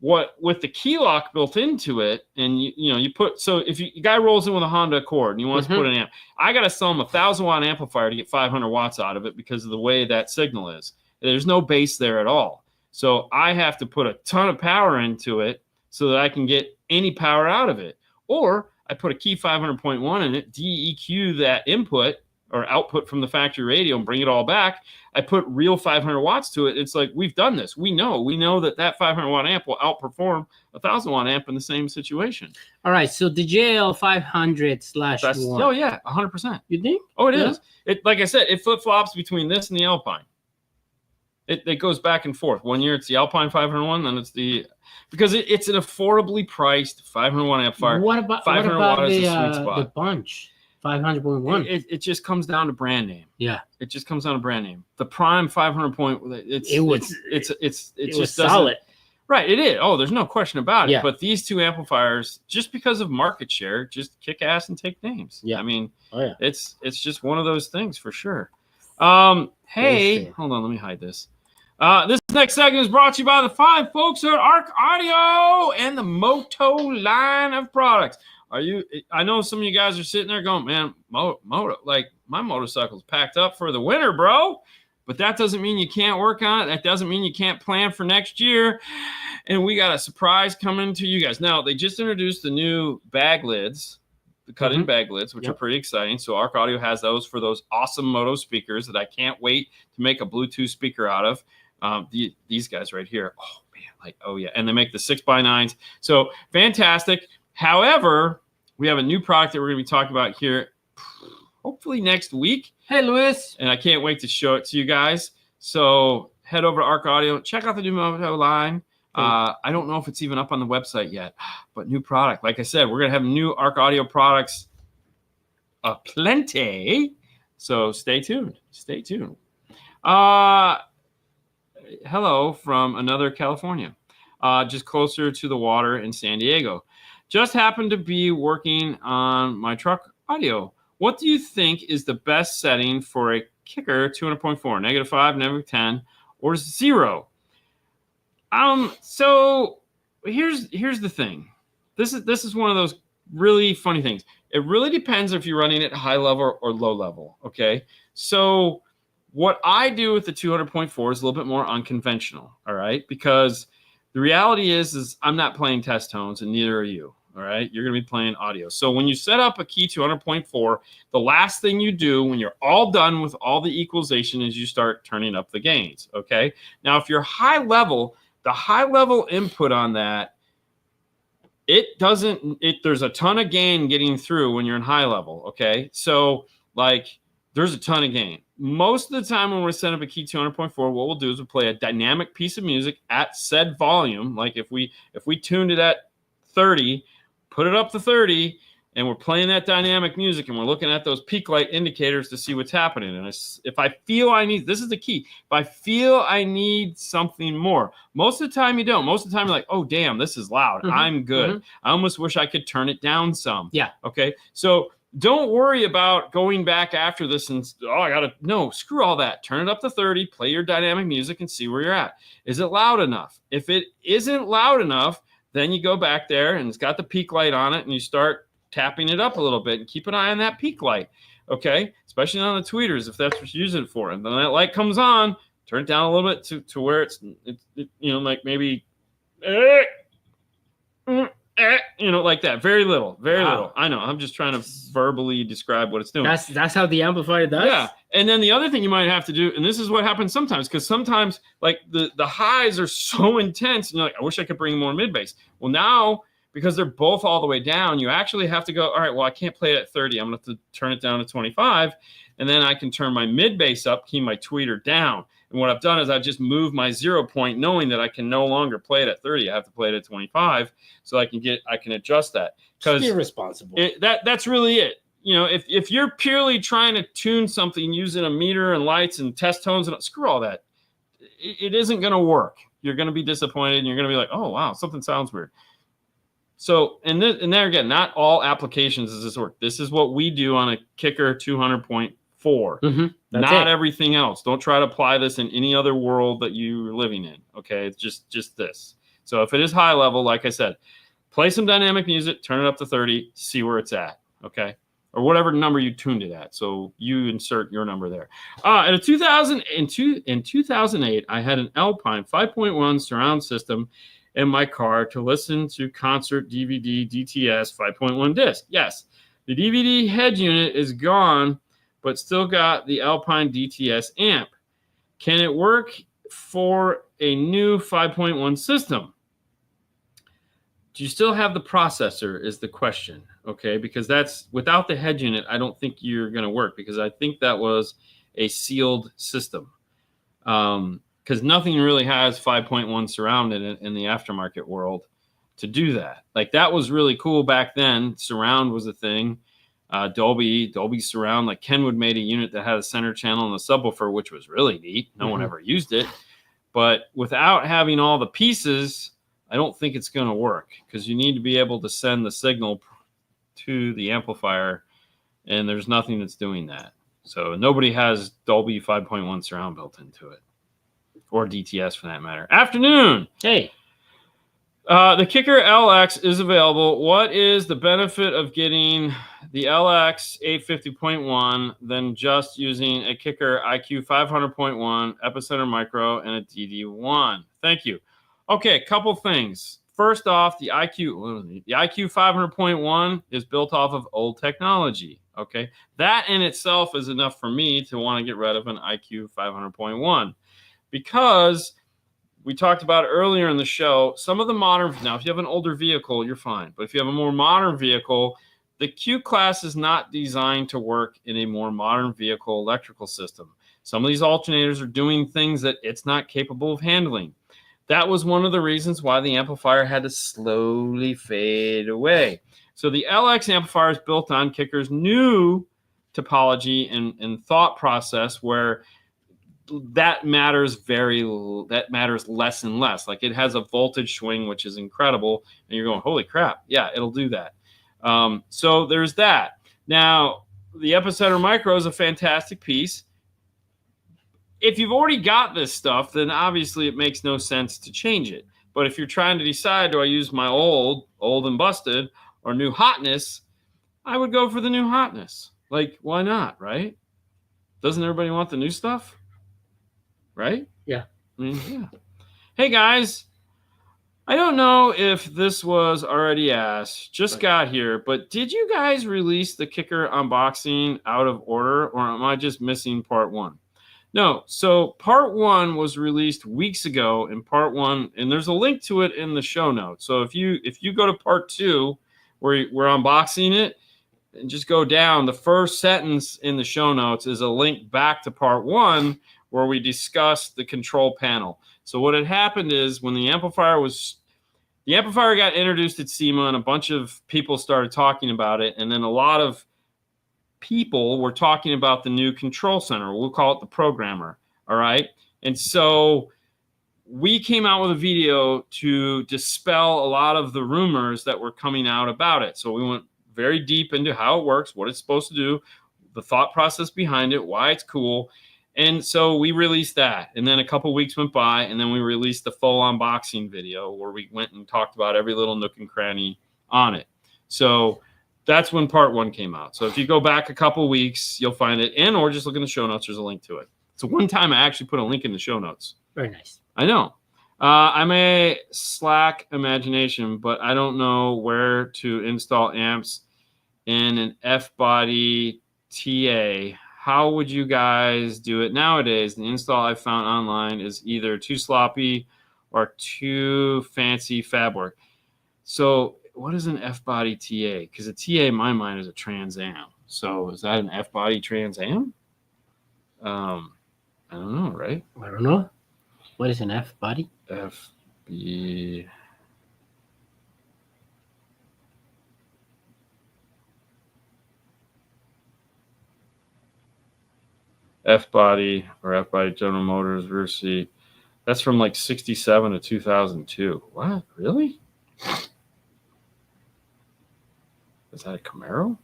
with the key lock built into it, and you put, so if a guy rolls in with a Honda Accord and he wants to put an amp, I got to sell him a 1,000 watt amplifier to get 500 watts out of it because of the way that signal is. There's no bass there at all. So I have to put a ton of power into it so that I can get any power out of it. Or I put a key 500.1 in it, DEQ that input, or output from the factory radio and bring it all back. I put real 500 watts to it. It's like, we've done this. We know that 500 watt amp will outperform a 1,000 watt amp in the same situation. All right. So the JL 500/1. Oh yeah, 100%. You think? Oh, it is. It, like I said, it flip flops between this and the Alpine. It goes back and forth. One year it's the Alpine 501, then it's because it's an affordably priced 500 watt amplifier. What about 500 watt is a sweet spot. The Bunch 500.1? It just comes down to brand name. Yeah, it just comes down to brand name. The Prime 500 point. It just solid. Right, it is. Oh, there's no question about it. Yeah. But these two amplifiers, just because of market share, just kick ass and take names. Yeah. I mean, yeah. It's just one of those things for sure. Hey, hold on, let me hide this. This next segment is brought to you by the fine folks at Arc Audio and the Moto line of products. I know some of you guys are sitting there going, man, Moto, like my motorcycle's packed up for the winter, bro. But that doesn't mean you can't work on it. That doesn't mean you can't plan for next year. And we got a surprise coming to you guys. Now, they just introduced the new bag lids, the cut-in bag lids, which are pretty exciting. So Arc Audio has those for those awesome Moto speakers that I can't wait to make a Bluetooth speaker out of. These guys right here. Oh, man. Oh, yeah. And they make the 6x9s. So fantastic. However, we have a new product that we're going to be talking about here hopefully next week. Hey, Luis. And I can't wait to show it to you guys. So head over to Arc Audio. Check out the new Moto line. I don't know if it's even up on the website yet, but new product. Like I said, we're going to have new Arc Audio products plenty. So stay tuned. Stay tuned. Hello from another California, just closer to the water in San Diego. Just happened to be working on my truck audio. What do you think is the best setting for a kicker 200.4, -5, -10, or 0? So here's the thing. This is one of those really funny things. It really depends if you're running at high level or low level. Okay. So what I do with the 200.4 is a little bit more unconventional. All right. Because the reality is I'm not playing test tones and neither are you. All right. You're going to be playing audio. So when you set up a key 200.4, the last thing you do when you're all done with all the equalization is you start turning up the gains. Okay. Now, if you're high level, the high level input on that, there's a ton of gain getting through when you're in high level. Okay. So like there's a ton of gain. Most of the time when we're setting up a key 200.4, what we'll do is we'll play a dynamic piece of music at said volume. Like if we tuned it at 30, put it up to 30, and we're playing that dynamic music, and we're looking at those peak light indicators to see what's happening. And if I feel I need, this is the key. If I feel I need something more, most of the time you don't. Most of the time you're like, oh, damn, this is loud. I'm good. I almost wish I could turn it down some. Yeah. Okay. So don't worry about going back after this and, no, screw all that. Turn it up to 30, play your dynamic music and see where you're at. Is it loud enough? If it isn't loud enough, then you go back there and it's got the peak light on it and you start tapping it up a little bit and keep an eye on that peak light. Okay. Especially on the tweeters, if that's what you're using it for. And then that light comes on, turn it down a little bit to where it's like maybe, like that. Very little. I know. I'm just trying to verbally describe what it's doing. That's how the amplifier does? Yeah. And then the other thing you might have to do, and this is what happens sometimes, because sometimes like the highs are so intense and you're like, I wish I could bring more mid bass. Well, now, because they're both all the way down, you actually have to go, all right, well, I can't play it at 30. I'm going to have to turn it down to 25. And then I can turn my mid bass up, keep my tweeter down. And what I've done is I've just moved my 0 point, knowing that I can no longer play it at 30. I have to play it at 25, so I can adjust that. Because irresponsible. That's really it. If you're purely trying to tune something using a meter and lights and test tones, and screw all that. It isn't going to work. You're going to be disappointed, and you're going to be like, oh wow, something sounds weird. So, and there again, not all applications does this work. This is what we do on a Kicker 200.4. Not everything else. Don't try to apply this in any other world that you're living in. Okay, it's just this. So if it is high level, like I said, play some dynamic music, turn it up to 30, see where it's at. Okay, or whatever number you tuned it at. So you insert your number there. In 2008, I had an Alpine 5.1 surround system in my car to listen to concert DVD DTS 5.1 disc. Yes, the DVD head unit is gone, but still got the Alpine DTS amp. Can it work for a new 5.1 system? Do you still have the processor is the question, okay? Because that's, without the head unit, I don't think you're going to work, because I think that was a sealed system. Because nothing really has 5.1 surround in it in the aftermarket world to do that. Like, that was really cool back then. Surround was a thing. Dolby surround. Like, Kenwood made a unit that had a center channel and a subwoofer, which was really neat. No one ever used it. But without having all the pieces, I don't think it's going to work, because you need to be able to send the signal to the amplifier, and there's nothing that's doing that. So nobody has Dolby 5.1 surround built into it, or DTS for that matter. Afternoon. Hey. The Kicker LX is available. What is the benefit of getting the LX 850.1 than just using a Kicker IQ 500.1, Epicenter Micro, and a DD1? Thank you. Okay, a couple things. First off, the IQ 500.1 is built off of old technology. Okay, that in itself is enough for me to want to get rid of an IQ 500.1, because we talked about earlier in the show, some of the modern, now if you have an older vehicle, you're fine. But if you have a more modern vehicle, the Q class is not designed to work in a more modern vehicle electrical system. Some of these alternators are doing things that it's not capable of handling. That was one of the reasons why the amplifier had to slowly fade away. So the LX amplifier is built on Kicker's new topology and thought process, where that matters less and less. Like, it has a voltage swing, which is incredible, and you're going, holy crap, yeah, it'll do that. So there's that. Now, the Epicenter Micro is a fantastic piece. If you've already got this stuff, then obviously it makes no sense to change it. But if you're trying to decide, do I use my old and busted, or new hotness, I would go for the new hotness. Like, why not, right? Doesn't everybody want the new stuff? Right? Yeah. I mean, yeah. Hey, guys. I don't know if this was already asked. Just got here. But did you guys release the Kicker unboxing out of order, or am I just missing part 1? No. So part 1 was released weeks ago, in part 1, and there's a link to it in the show notes. So if you go to part 2, where we're unboxing it, and just go down, the first sentence in the show notes is a link back to part 1, where we discussed the control panel. So what had happened is, when the amplifier got introduced at SEMA, and a bunch of people started talking about it, and then a lot of people were talking about the new control center. We'll call it the programmer, all right? And so we came out with a video to dispel a lot of the rumors that were coming out about it. So we went very deep into how it works, what it's supposed to do, the thought process behind it, why it's cool. And so we released that. And then a couple weeks went by, and then we released the full unboxing video, where we went and talked about every little nook and cranny on it. So that's when part 1 came out. So if you go back a couple weeks, you'll find it, and or just look in the show notes. There's a link to it. So one time I actually put a link in the show notes. Very nice. I know. I may slack imagination, but I don't know where to install amps in an F-body TA. How would you guys do it nowadays? The install I found online is either too sloppy or too fancy fab work. So what is an F-body TA? Because a TA in my mind is a Trans Am. So is that an F-body Trans Am? I don't know, right? I don't know. What is an F-body? F-B... F-body or F-body General Motors rear seat. That's from like 67 to 2002. What? Really? Is that a Camaro?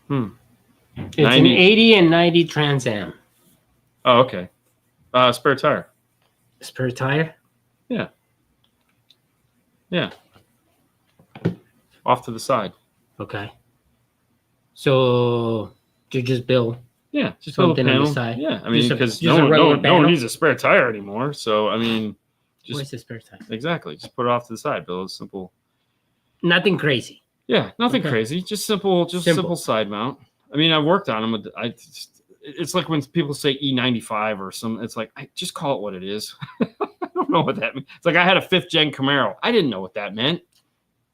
It's 90. An 80 and 90 Trans Am. Oh, okay. Spare tire. Spare tire? Yeah. Yeah. Off to the side. Okay. So you just build. Yeah, just something on the side. Yeah, I mean, because no one needs a spare tire anymore. So, I mean, just where's the spare tire? Exactly. Just put it off to the side. Build a simple. Nothing crazy. Yeah, nothing crazy. Just simple side mount. I mean, I worked on them. It's like when people say E95 or some. It's like I just call it what it is. I don't know what that means. It's like I had a 5th gen Camaro. I didn't know what that meant.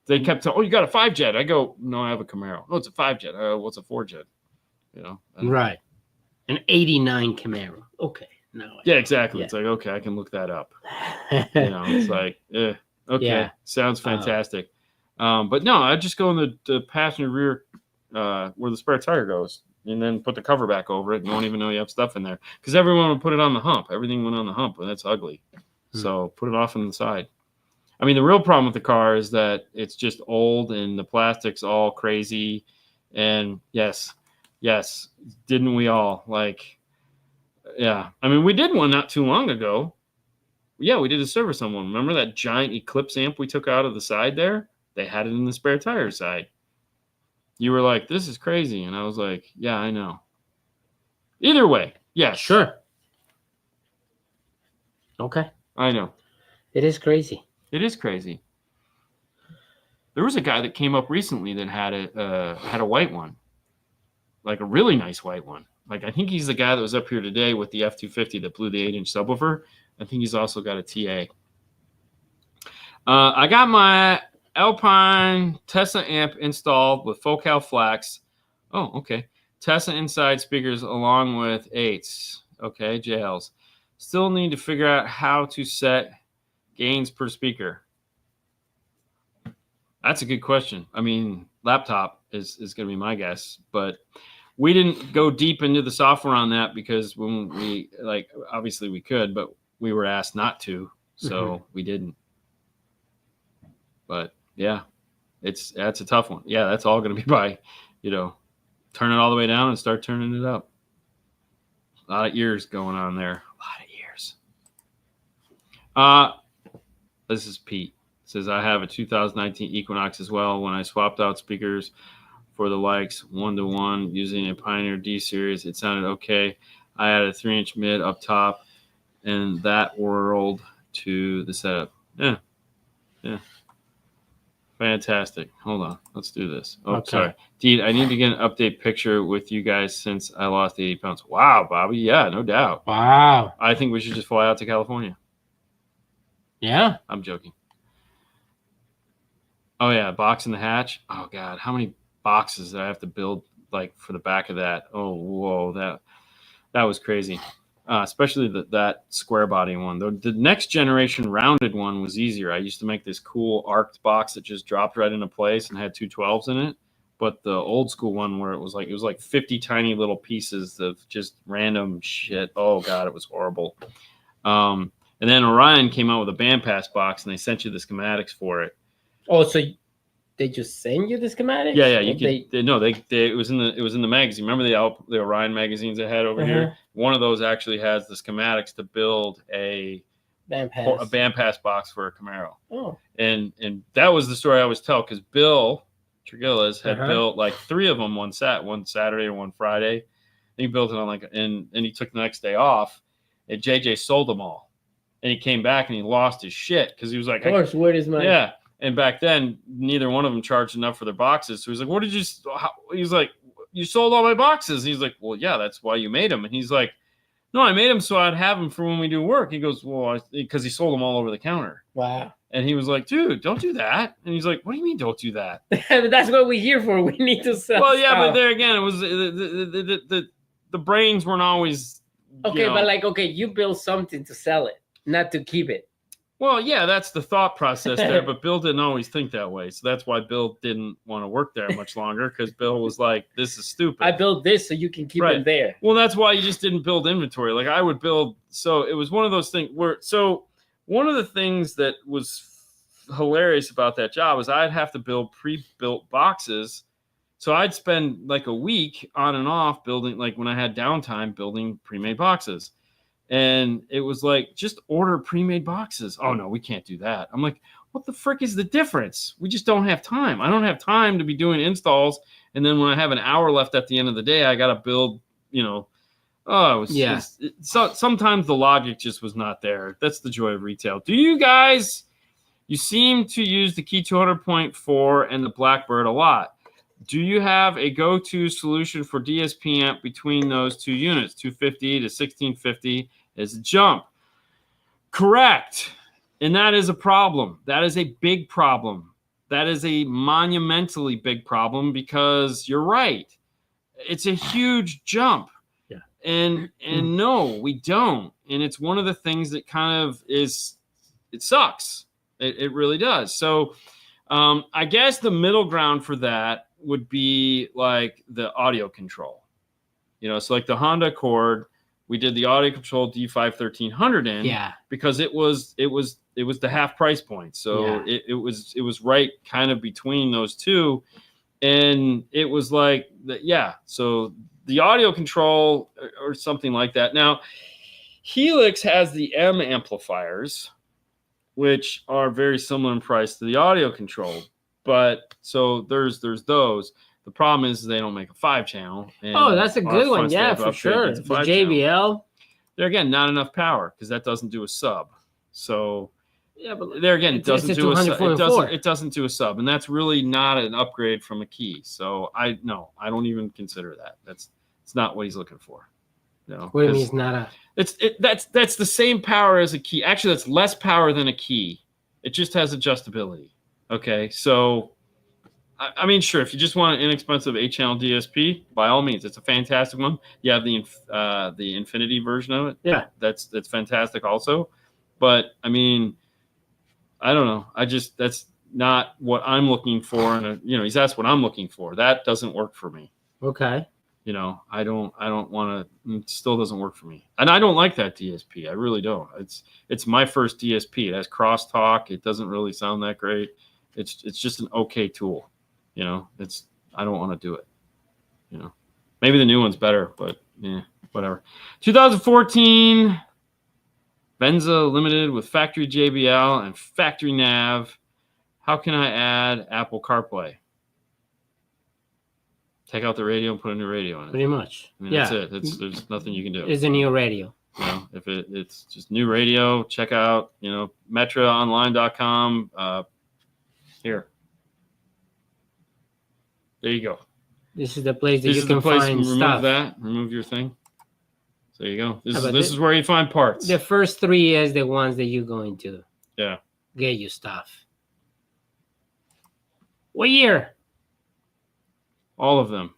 They kept telling, "Oh, you got a 5 jet." I go, "No, I have a Camaro." "Oh, it's a 5 jet." "What's a 4 jet?" You know. Right. An 89 Camaro. Okay. No. Yeah, exactly. Yeah. It's like, okay, I can look that up. You know, it's like, okay, yeah. Sounds fantastic. But no, I just go in the passenger rear where the spare tire goes, and then put the cover back over it, and you won't even know you have stuff in there. Because everyone would put it on the hump. Everything went on the hump, and that's ugly. So put it off on the side. I mean, the real problem with the car is that it's just old, and the plastic's all crazy. And yes, didn't we all? Like, yeah. I mean, we did one not too long ago. Yeah, we did a service on one. Remember that giant Eclipse amp we took out of the side there? They had it in the spare tire side. You were like, "This is crazy." And I was like, "Yeah, I know." Either way, yes. Sure. Okay. I know. It is crazy. It is crazy. There was a guy that came up recently that had a white one. Like a really nice white one. Like, I think he's the guy that was up here today with the F-250 that blew the 8-inch subwoofer. I think he's also got a TA. I got my Alpine Tesla amp installed with Focal Flax. Oh, okay. Tesla inside speakers along with 8s. Okay, JLs. Still need to figure out how to set gains per speaker. That's a good question. I mean, laptop is going to be my guess, but we didn't go deep into the software on that because when we, like, obviously we could, but we were asked not to, so we didn't. But yeah, that's a tough one. Yeah, that's all going to be by, turn it all the way down and start turning it up. A lot of ears going on there. A lot of ears. This is Pete. It says, I have a 2019 Equinox as well. When I swapped out speakers for the likes 1-to-1 using a Pioneer D series, it sounded okay. I had a 3-inch mid up top and that whirled to the setup. Yeah. Fantastic. Hold on. Let's do this. Oh, okay. Sorry. Deed, I need to get an update picture with you guys since I lost 80 pounds. Wow, Bobby. Yeah, no doubt. Wow. I think we should just fly out to California. Yeah. I'm joking. Oh, yeah. Box in the hatch. Oh, God. How many boxes did I have to build, like, for the back of that? Oh, whoa. That was crazy. Especially that square body one. The next generation rounded one was easier. I used to make this cool arced box that just dropped right into place and had 2 12s in it. But the old school one where it was like 50 tiny little pieces of just random shit. Oh God, it was horrible. And then Orion came out with a bandpass box and they sent you the schematics for it. Oh, so they just send you the schematics? Yeah. It was in the magazine. Remember the Orion magazines I had over here? One of those actually has the schematics to build a bandpass box for a Camaro. Oh. And that was the story I always tell because Bill Trigillas had built like 3 of them one Saturday or one Friday. And he built it on and he took the next day off. And JJ sold them all. And he came back and he lost his shit because he was like, of course, where is my? Yeah. And back then, neither one of them charged enough for their boxes. So he's like, he's like, you sold all my boxes. And he's like, well, yeah, that's why you made them. And he's like, no, I made them so I'd have them for when we do work. He goes, well, because he sold them all over the counter. Wow. And he was like, dude, don't do that. And he's like, what do you mean don't do that? That's what we're here for. We need to sell Well, yeah, stuff. but there again, it was the brains weren't always. Okay, you build something to sell it, not to keep it. Well, yeah, that's the thought process there, but Bill didn't always think that way. So that's why Bill didn't want to work there much longer because Bill was like, this is stupid. I built this so you can keep it there. Well, that's why you just didn't build inventory. Like I would build. So it was one of those things one of the things that was hilarious about that job is I'd have to build pre-built boxes. So I'd spend like a week on and off building, like when I had downtime, building pre-made boxes. And it was like, just order pre-made boxes. Oh, no, we can't do that. I'm like, what the frick is the difference? We just don't have time. I don't have time to be doing installs. And then when I have an hour left at the end of the day, I got to build, sometimes the logic just was not there. That's the joy of retail. Do you guys, you seem to use the Key 200.4 and the Blackbird a lot. Do you have a go-to solution for DSP amp between those two units? 250 to 1650 is a jump. Correct. And that is a problem. That is a big problem. That is a monumentally big problem because you're right. It's a huge jump. Yeah. And no, we don't. And it's one of the things that kind of is, it sucks. It really does. So I guess the middle ground for that would be like the audio control. So like the Honda Accord, we did the audio control D5 1300 in because it was the half price point. So it was right kind of between those two. And it was like, so the audio control or something like that. Now, Helix has the M amplifiers, which are very similar in price to the audio control. But so there's those. The problem is they don't make a 5-channel. Oh, that's a good one. Yeah, for sure. The JBL. There again, not enough power because that doesn't do a sub. So yeah, but there again, it doesn't do a sub. It doesn't do a sub, and that's really not an upgrade from a key. So I don't even consider that. It's not what he's looking for. What do you mean it's not a? That's the same power as a key. Actually, that's less power than a key. It just has adjustability. Okay, so I mean, sure, if you just want an inexpensive 8-channel DSP, by all means, it's a fantastic one. You have the Infinity version of it. Yeah, that's fantastic also. But I mean, I don't know. That's not what I'm looking for. And that's what I'm looking for. That doesn't work for me. Okay. I don't want to. It still doesn't work for me, and I don't like that DSP. I really don't. It's my first DSP. It has crosstalk. It doesn't really sound that great. It's just an okay tool. I don't want to do it. Maybe the new one's better, but yeah, whatever. 2014 Venza Limited with factory JBL and factory nav. How can I add Apple CarPlay? Take out the radio and put a new radio in it. Pretty much. I mean, that's it. There's nothing you can do. It's a new radio. If it's just new radio, check out, metraonline.com. Here. There you go. This is the place that you can find remove stuff. Remove your thing. So there you go. This is where you find parts. The first 3 is the ones that you're going to get you stuff. What year? All of them.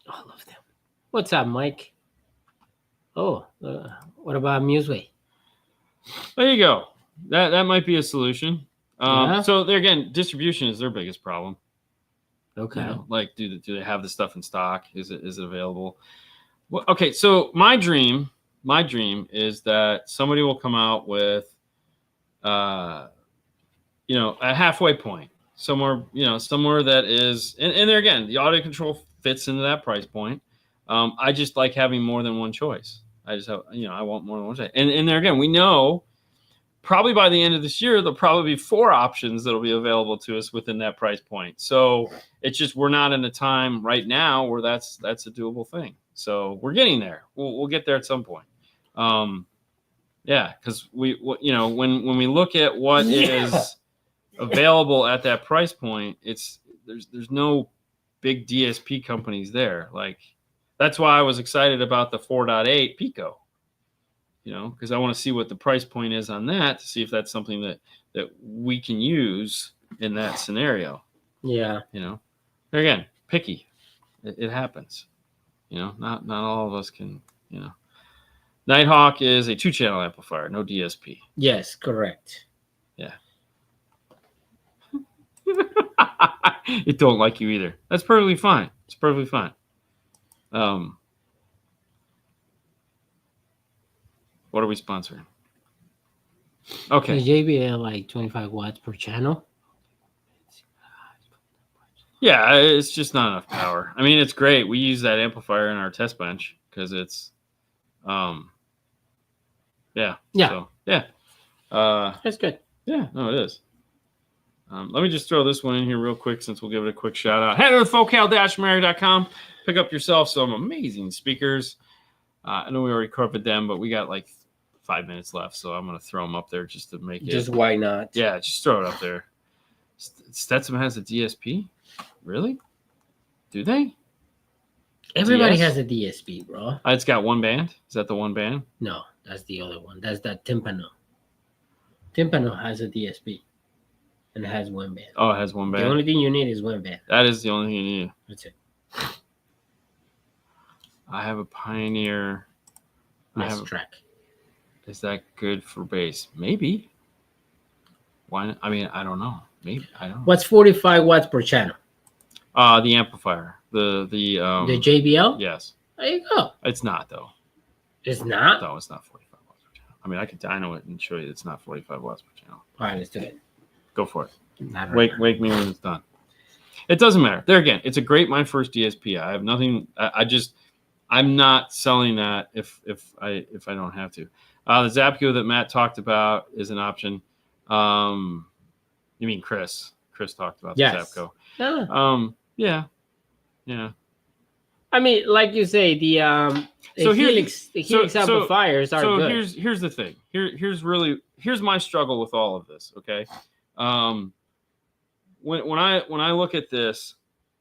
All of them. What's up, Mike? Oh, what about Museway? There you go. That might be a solution. So there again, distribution is their biggest problem. Okay. Like, do they have the stuff in stock? Is it available? Well, okay. So my dream is that somebody will come out with, a halfway point somewhere, somewhere that is, and there again, the audio control fits into that price point. I just like having more than one choice. I just have, I want more than one choice. And there again, we know probably by the end of this year, there'll probably be 4 options that'll be available to us within that price point. So it's just, we're not in a time right now where that's a doable thing. So we're getting there. We'll get there at some point. Because when we look at what is available at that price point, there's no big DSP companies there. Like, that's why I was excited about the 4.8 Pico. Because I want to see what the price point is on that to see if that's something that we can use in that scenario. Yeah. There again, picky. It happens. Not all of us can. Nighthawk is a 2-channel amplifier, no DSP. Yes, correct. Yeah. It don't like you either. That's perfectly fine. It's perfectly fine. What are we sponsoring? Okay. The JBL, like 25 watts per channel. Yeah, it's just not enough power. I mean, it's great. We use that amplifier in our test bench because it's, yeah. So, yeah. That's good. Yeah, no, it is. Let me just throw this one in here real quick since we'll give it a quick shout out. Head to focal-america.com. Pick up yourself some amazing speakers. I know we already covered them, but we got like 5 minutes left, so I'm going to throw them up there just to make it. Just why not? Yeah, just throw it up there. Stetson has a DSP? Really? Do they? Everybody DS? has a DSP, bro. It's got one band. Is that the one band? No, that's the other one. That's that Timpano. Timpano has a DSP and it has one band. Oh, it has one band. The only thing you need is one band. That is the only thing you need. That's it. I have a Pioneer. Nice track. Is that good for bass? Maybe. Why not? I mean, I don't know. Maybe. I don't know. What's 45 watts per channel? The amplifier. The JBL? Yes. There you go. It's not though. It's not? No, it's not 45 watts per channel. I mean, I could dyno it and show you it's not 45 watts per channel. All right, let's do it. Go for it. Not right Wake me when it's done. It doesn't matter. There again, it's a great my first DSP. I have nothing. I'm not selling that if I don't have to. The Zapco that Matt talked about is an option. You mean Chris? Chris talked about the Zapco. Yeah. Yeah. I mean, like you say, the Helix amplifiers are good. So here's the thing. Here's my struggle with all of this. Okay, when I look at this,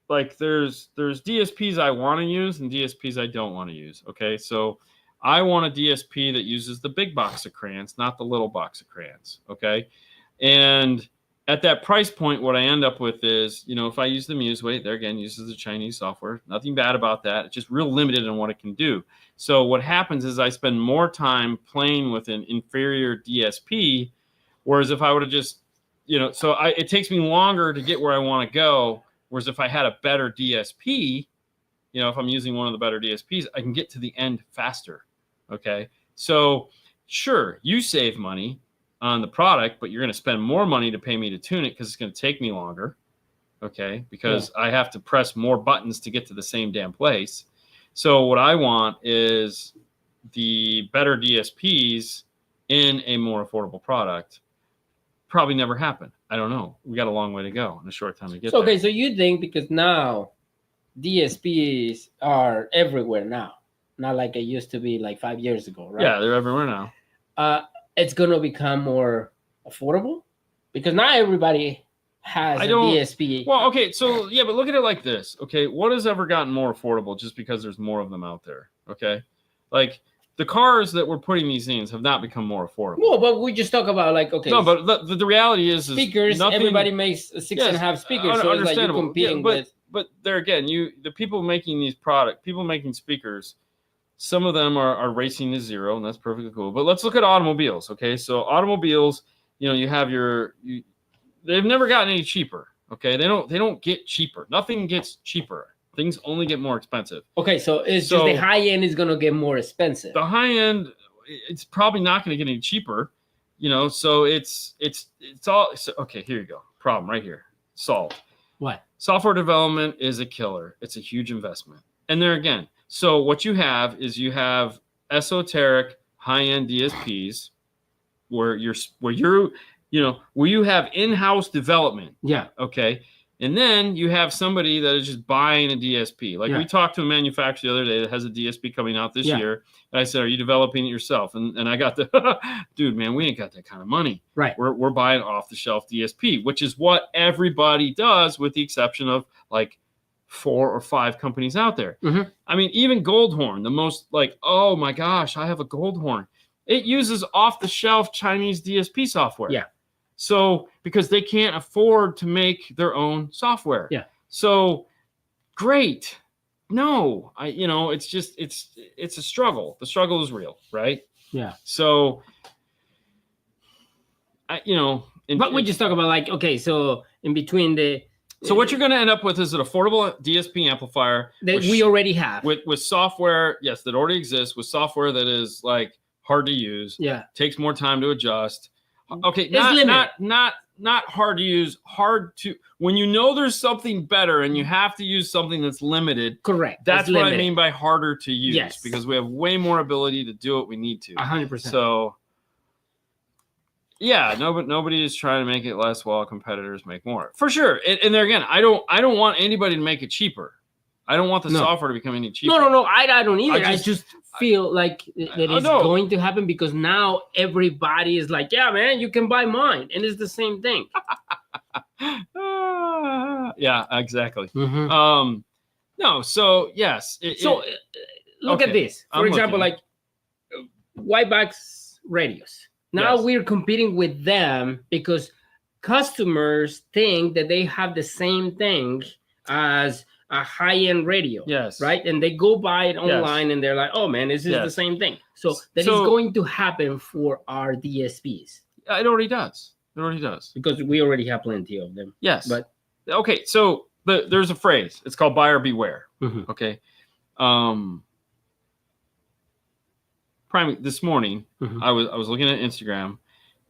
like there's DSPs I want to use and DSPs I don't want to use. Okay, so I want a DSP that uses the big box of crayons, not the little box of crayons. Okay, and at that price point, what I end up with is, if I use the MuseWeight, there again, uses the Chinese software. Nothing bad about that. It's just real limited in what it can do. So what happens is I spend more time playing with an inferior DSP, whereas if I would have just, it takes me longer to get where I want to go. Whereas if I had a better DSP, if I'm using one of the better DSPs, I can get to the end faster. Okay. So sure, you save money on the product, but you're going to spend more money to pay me to tune it because it's going to take me longer. Okay. Because I have to press more buttons to get to the same damn place. So what I want is the better DSPs in a more affordable product. Probably never happen. I don't know. We got a long way to go in a short time to get there. Okay. So you think because now DSPs are everywhere now, not like it used to be like 5 years ago, right? Yeah, they're everywhere now. It's going to become more affordable because not everybody has a DSP. Well, okay, so yeah, but look at it like this. Okay, what has ever gotten more affordable just because there's more of them out there? Okay, like the cars that we're putting these in have not become more affordable. No, but we just talk about like No, but the reality is speakers. Nothing, everybody makes 6.5 speakers, so it's like you're competing with. But there again, the people making these people making speakers. Some of them are racing to zero, and that's perfectly cool. But let's look at automobiles, okay? So automobiles, you have they've never gotten any cheaper, okay? They don't get cheaper. Nothing gets cheaper. Things only get more expensive. Okay, so just the high end is gonna get more expensive. The high end, it's probably not gonna get any cheaper, So it's all okay. Here you go. Problem right here. Solved. What? Software development is a killer. It's a huge investment, and there again. So what you have is esoteric high-end DSPs where you have in-house development. Yeah. Okay. And then you have somebody that is just buying a DSP. Like we talked to a manufacturer the other day that has a DSP coming out this year. And I said, "Are you developing it yourself?" And I got dude, man, we ain't got that kind of money. Right. We're buying off-the-shelf DSP, which is what everybody does with the exception of like 4 or 5 companies out there. Mm-hmm. I mean, even Goldhorn, the most like, oh my gosh, I have a Goldhorn. It uses off-the-shelf Chinese DSP software. Yeah. So because they can't afford to make their own software. Yeah. So great. No, it's just it's a struggle. The struggle is real, right? Yeah. So but we just talk about like, okay, so in between So what you're going to end up with is an affordable DSP amplifier that we already have with software, yes, that already exists, with software that is like hard to use. Yeah, takes more time to adjust. Okay, not hard to use. Hard to when there's something better and you have to use something that's limited. Correct. That's what I mean by harder to use. Yes, because we have way more ability to do what we need to. 100%. So. Yeah, nobody is trying to make it less while competitors make more. For sure. And there again, I don't want anybody to make it cheaper. I don't want the software to become any cheaper. No, I don't either. I just feel like that it's going to happen because now everybody is like, yeah, man, you can buy mine. And it's the same thing. Yeah, exactly. Mm-hmm. No. So yes. Look at this. For example, like white box radios. Now we're competing with them because customers think that they have the same thing as a high-end radio. Yes. Right? And they go buy it online and they're like, oh man, this is the same thing. So that is going to happen for our DSPs. It already does. It already does. Because we already have plenty of them. Yes. But okay, so there's a phrase. It's called buyer beware. Mm-hmm. Okay. This morning, mm-hmm. I was looking at Instagram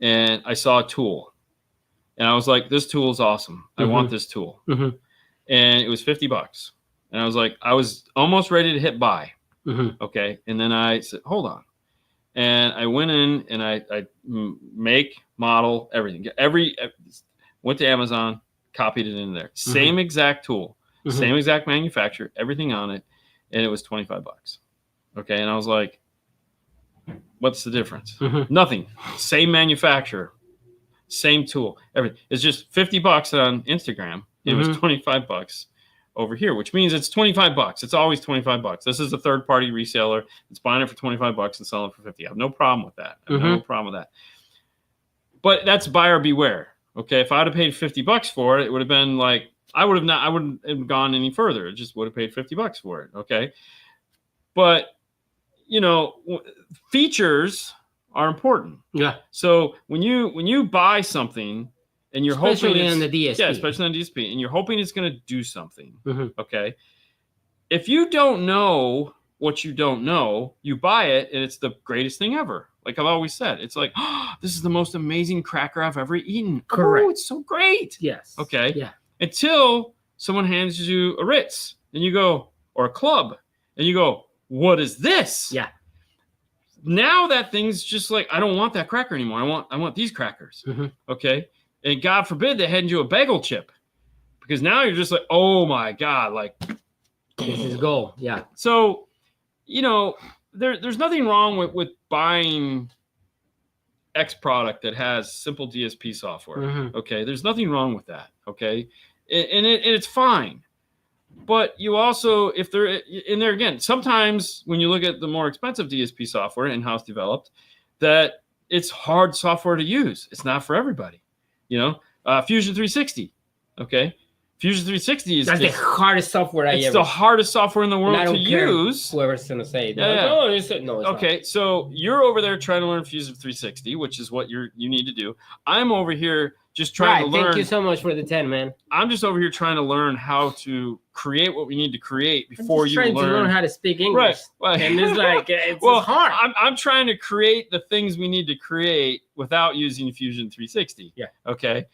and I saw a tool. And I was like, this tool is awesome. I mm-hmm. want this tool. Mm-hmm. And it was $50. And I was like, I was almost ready to hit buy. Mm-hmm. Okay. And then I said, hold on. And I went in and I make, model, everything. Went to Amazon, copied it in there. Mm-hmm. Same exact tool, mm-hmm. same exact manufacturer, everything on it. And it was $25. Okay. And I was like, what's the difference? Mm-hmm. Nothing. Same manufacturer, same tool, everything. It's just $50 on Instagram. It mm-hmm. was $25 over here, which means it's $25. It's always $25. This is a third-party reseller that's buying it for $25 and selling it for $50. I have no problem with that. I have mm-hmm. no problem with that. But that's buyer beware. Okay, if I would have paid $50 for it, it would have been like I wouldn't have gone any further. It just would have paid $50 for it. Okay, but features are important. Yeah. So when you buy something and you're especially hoping on the DSP. Yeah, especially on DSP, and you're hoping it's going to do something. Mm-hmm. Okay. If you don't know what you don't know, you buy it and it's the greatest thing ever. Like I've always said, it's like, oh, this is the most amazing cracker I've ever eaten. Correct. Oh, it's so great. Yes. Okay. Yeah. Until someone hands you a Ritz and you go, or a Club, and you go, what is this? Yeah. Now that thing's just like, I don't want that cracker anymore. I want these crackers. Mm-hmm. Okay. And God forbid they hand you a bagel chip, because now you're just like, oh my God, like this is gold. Yeah. So, there's nothing wrong with buying X product that has simple DSP software. Mm-hmm. Okay. There's nothing wrong with that. Okay. And it's fine. But you also, if they're in there again, sometimes when you look at the more expensive DSP software in-house developed, that it's hard software to use. It's not for everybody. Fusion 360. Okay. Fusion 360 is the hardest software It's the hardest software in the world to use. Whoever's going to say that. Yeah. Oh, it's no, it's okay. not. So you're over there trying to learn Fusion 360, which is what you need to do. I'm over here just trying to learn. Thank you so much for the 10, man. I'm just over here trying to learn how to create what we need to create before you trying to learn how to speak English. Right. Well, and it's like, it's hard. I'm trying to create the things we need to create without using Fusion 360. Yeah. Okay.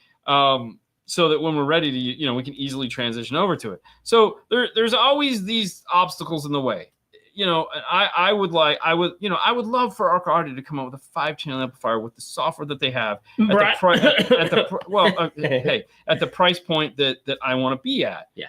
So that when we're ready to, we can easily transition over to it. So there's always these obstacles in the way. I would love for Arca Audio to come up with a 5-channel amplifier with the software that they have at the price point that I want to be at. Yeah.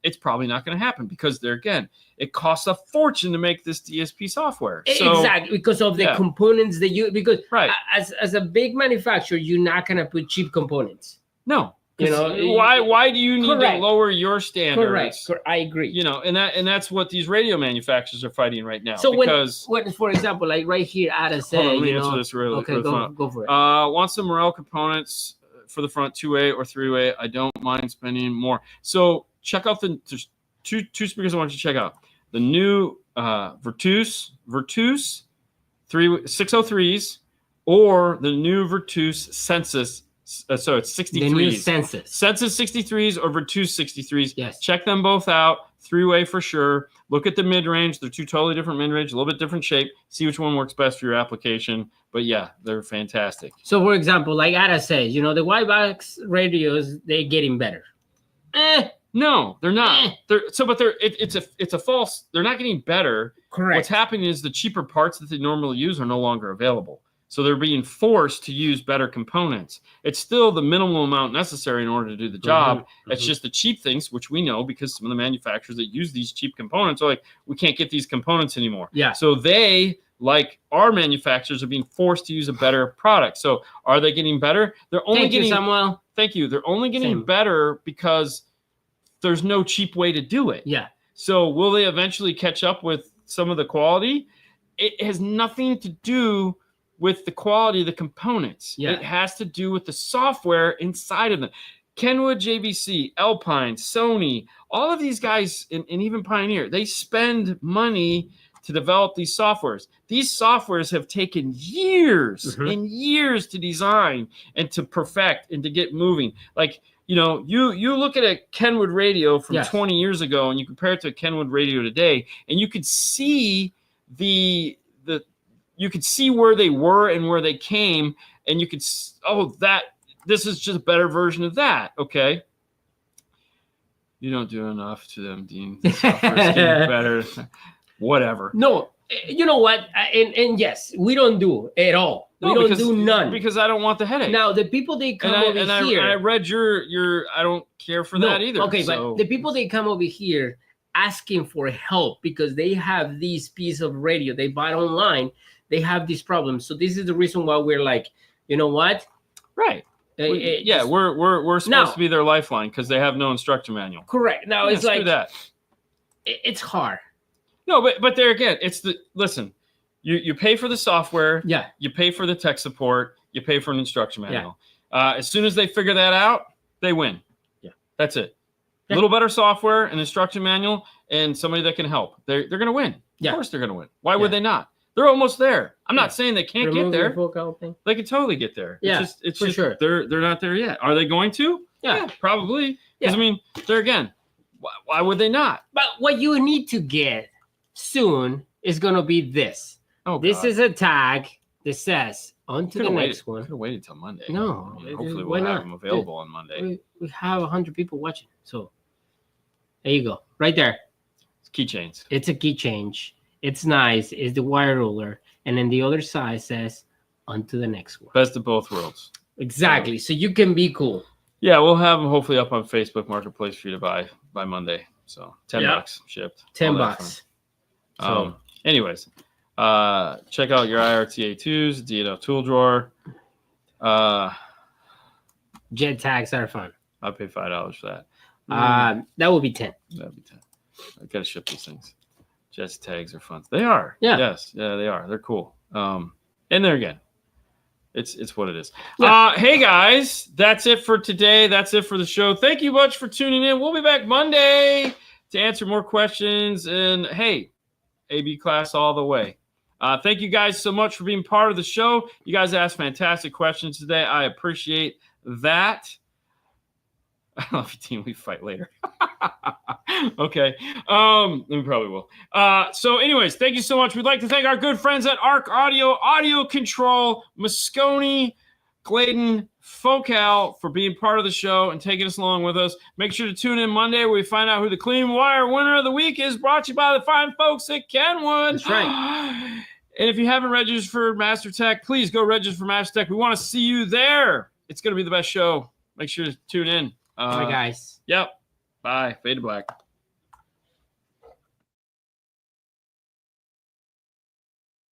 It's probably not going to happen because it costs a fortune to make this DSP software. Exactly, because of the components that right. As a big manufacturer, you're not going to put cheap components. No. Why do you need to lower your standards? Correct. I agree. And that's what these radio manufacturers are fighting right now. So when for example, like right here, Ada said, let me answer this really. Okay, go for it. Want some Morel components for the front 2A or 3-way. I don't mind spending more. So check out there's two speakers I want you to check out. The new Virtus 603s or the new Virtus Sensus. So it's 63s. The new Sensus 63s or Virtus 63s. Yes. Check them both out. 3-way for sure. Look at the mid-range. They're two totally different mid-range, a little bit different shape. See which one works best for your application. But yeah, they're fantastic. So for example, like Ada says, the white box radios, they're getting better. No, they're not. It's a false. They're not getting better. Correct. What's happening is the cheaper parts that they normally use are no longer available. So they're being forced to use better components. It's still the minimal amount necessary in order to do the job. Mm-hmm. It's just the cheap things, which we know because some of the manufacturers that use these cheap components are like, we can't get these components anymore. Yeah. So they, like our manufacturers, are being forced to use a better product. So are they getting better? They're only getting. Samuel. Thank you. They're only getting better because there's no cheap way to do it. Yeah. So will they eventually catch up with some of the quality? It has nothing to do with the quality of the components. Yeah. It has to do with the software inside of them. Kenwood, JVC, Alpine, Sony, all of these guys, and even Pioneer, they spend money to develop these softwares. These softwares have taken years and years to design and to perfect and to get moving. Like, you know, you look at a Kenwood radio from 20 years ago and you compare it to a Kenwood radio today, and you could see you could see where they were and where they came, and you could, this is just a better version of that. Okay. You don't do enough to them, Dean. The software's getting better. Whatever. No, you know what? And yes, we don't do at all. We don't do none. Because I don't want the headache. Now, the people they come over here. I read your I don't care for that either. Okay, but the people they come over here asking for help because they have this piece of radio they bought online, they have these problems. So this is the reason why we're like, you know what? Right. We're supposed to be their lifeline because they have no instruction manual. Correct. Now it's like that. It's hard. No, but there again, listen. You pay for the software. Yeah. You pay for the tech support. You pay for an instruction manual. Yeah. As soon as they figure that out, they win. Yeah. That's it. A little better software, an instruction manual, and somebody that can help. They're going to win. Yeah. Of course they're going to win. Why would they not? They're almost there. I'm not saying they can't get there. They can totally get there. Yeah, it's just sure. They're not there yet. Are they going to? Yeah, probably. Because I mean, they're again. Why would they not? But what you need to get soon is going to be this. Oh, this is a tag that says on to the next one. Could have waited till Monday. No, I mean, hopefully we'll have them available on Monday. We have 100 people watching, so there you go, right there. It's keychains. It's a key change. It's nice. It's the wire ruler, and then the other side says on to the next one. Best of both worlds. Exactly. So you can be cool. Yeah, we'll have them hopefully up on Facebook Marketplace for you to buy by Monday. So $10 shipped. $10. So, anyways, check out your IRTA2s, DNF tool drawer. Jet tags are fun. I'll pay $5 for that. That would be 10. That'd be 10. I gotta ship these things. Jet tags are fun. They are. Yeah. Yes. Yeah, they are. They're cool. And there again, it's what it is. Yeah. Hey guys, that's it for today. That's it for the show. Thank you much for tuning in. We'll be back Monday to answer more questions. And hey, AB class all the way. Thank you guys so much for being part of the show. You guys asked fantastic questions today. I appreciate that. I love you, team. We fight later. Okay. We probably will. So anyways, thank you so much. We'd like to thank our good friends at Arc Audio Control, Moscone, Gladen, Focal for being part of the show and taking us along with us. Make sure to tune in Monday where we find out who the Clean Wire winner of the week is, brought to you by the fine folks at Kenwood. That's right. And if you haven't registered for Master Tech, please go register for Master Tech. We want to see you there. It's going to be the best show. Make sure to tune in. Bye, guys. Yep. Bye. Fade to black.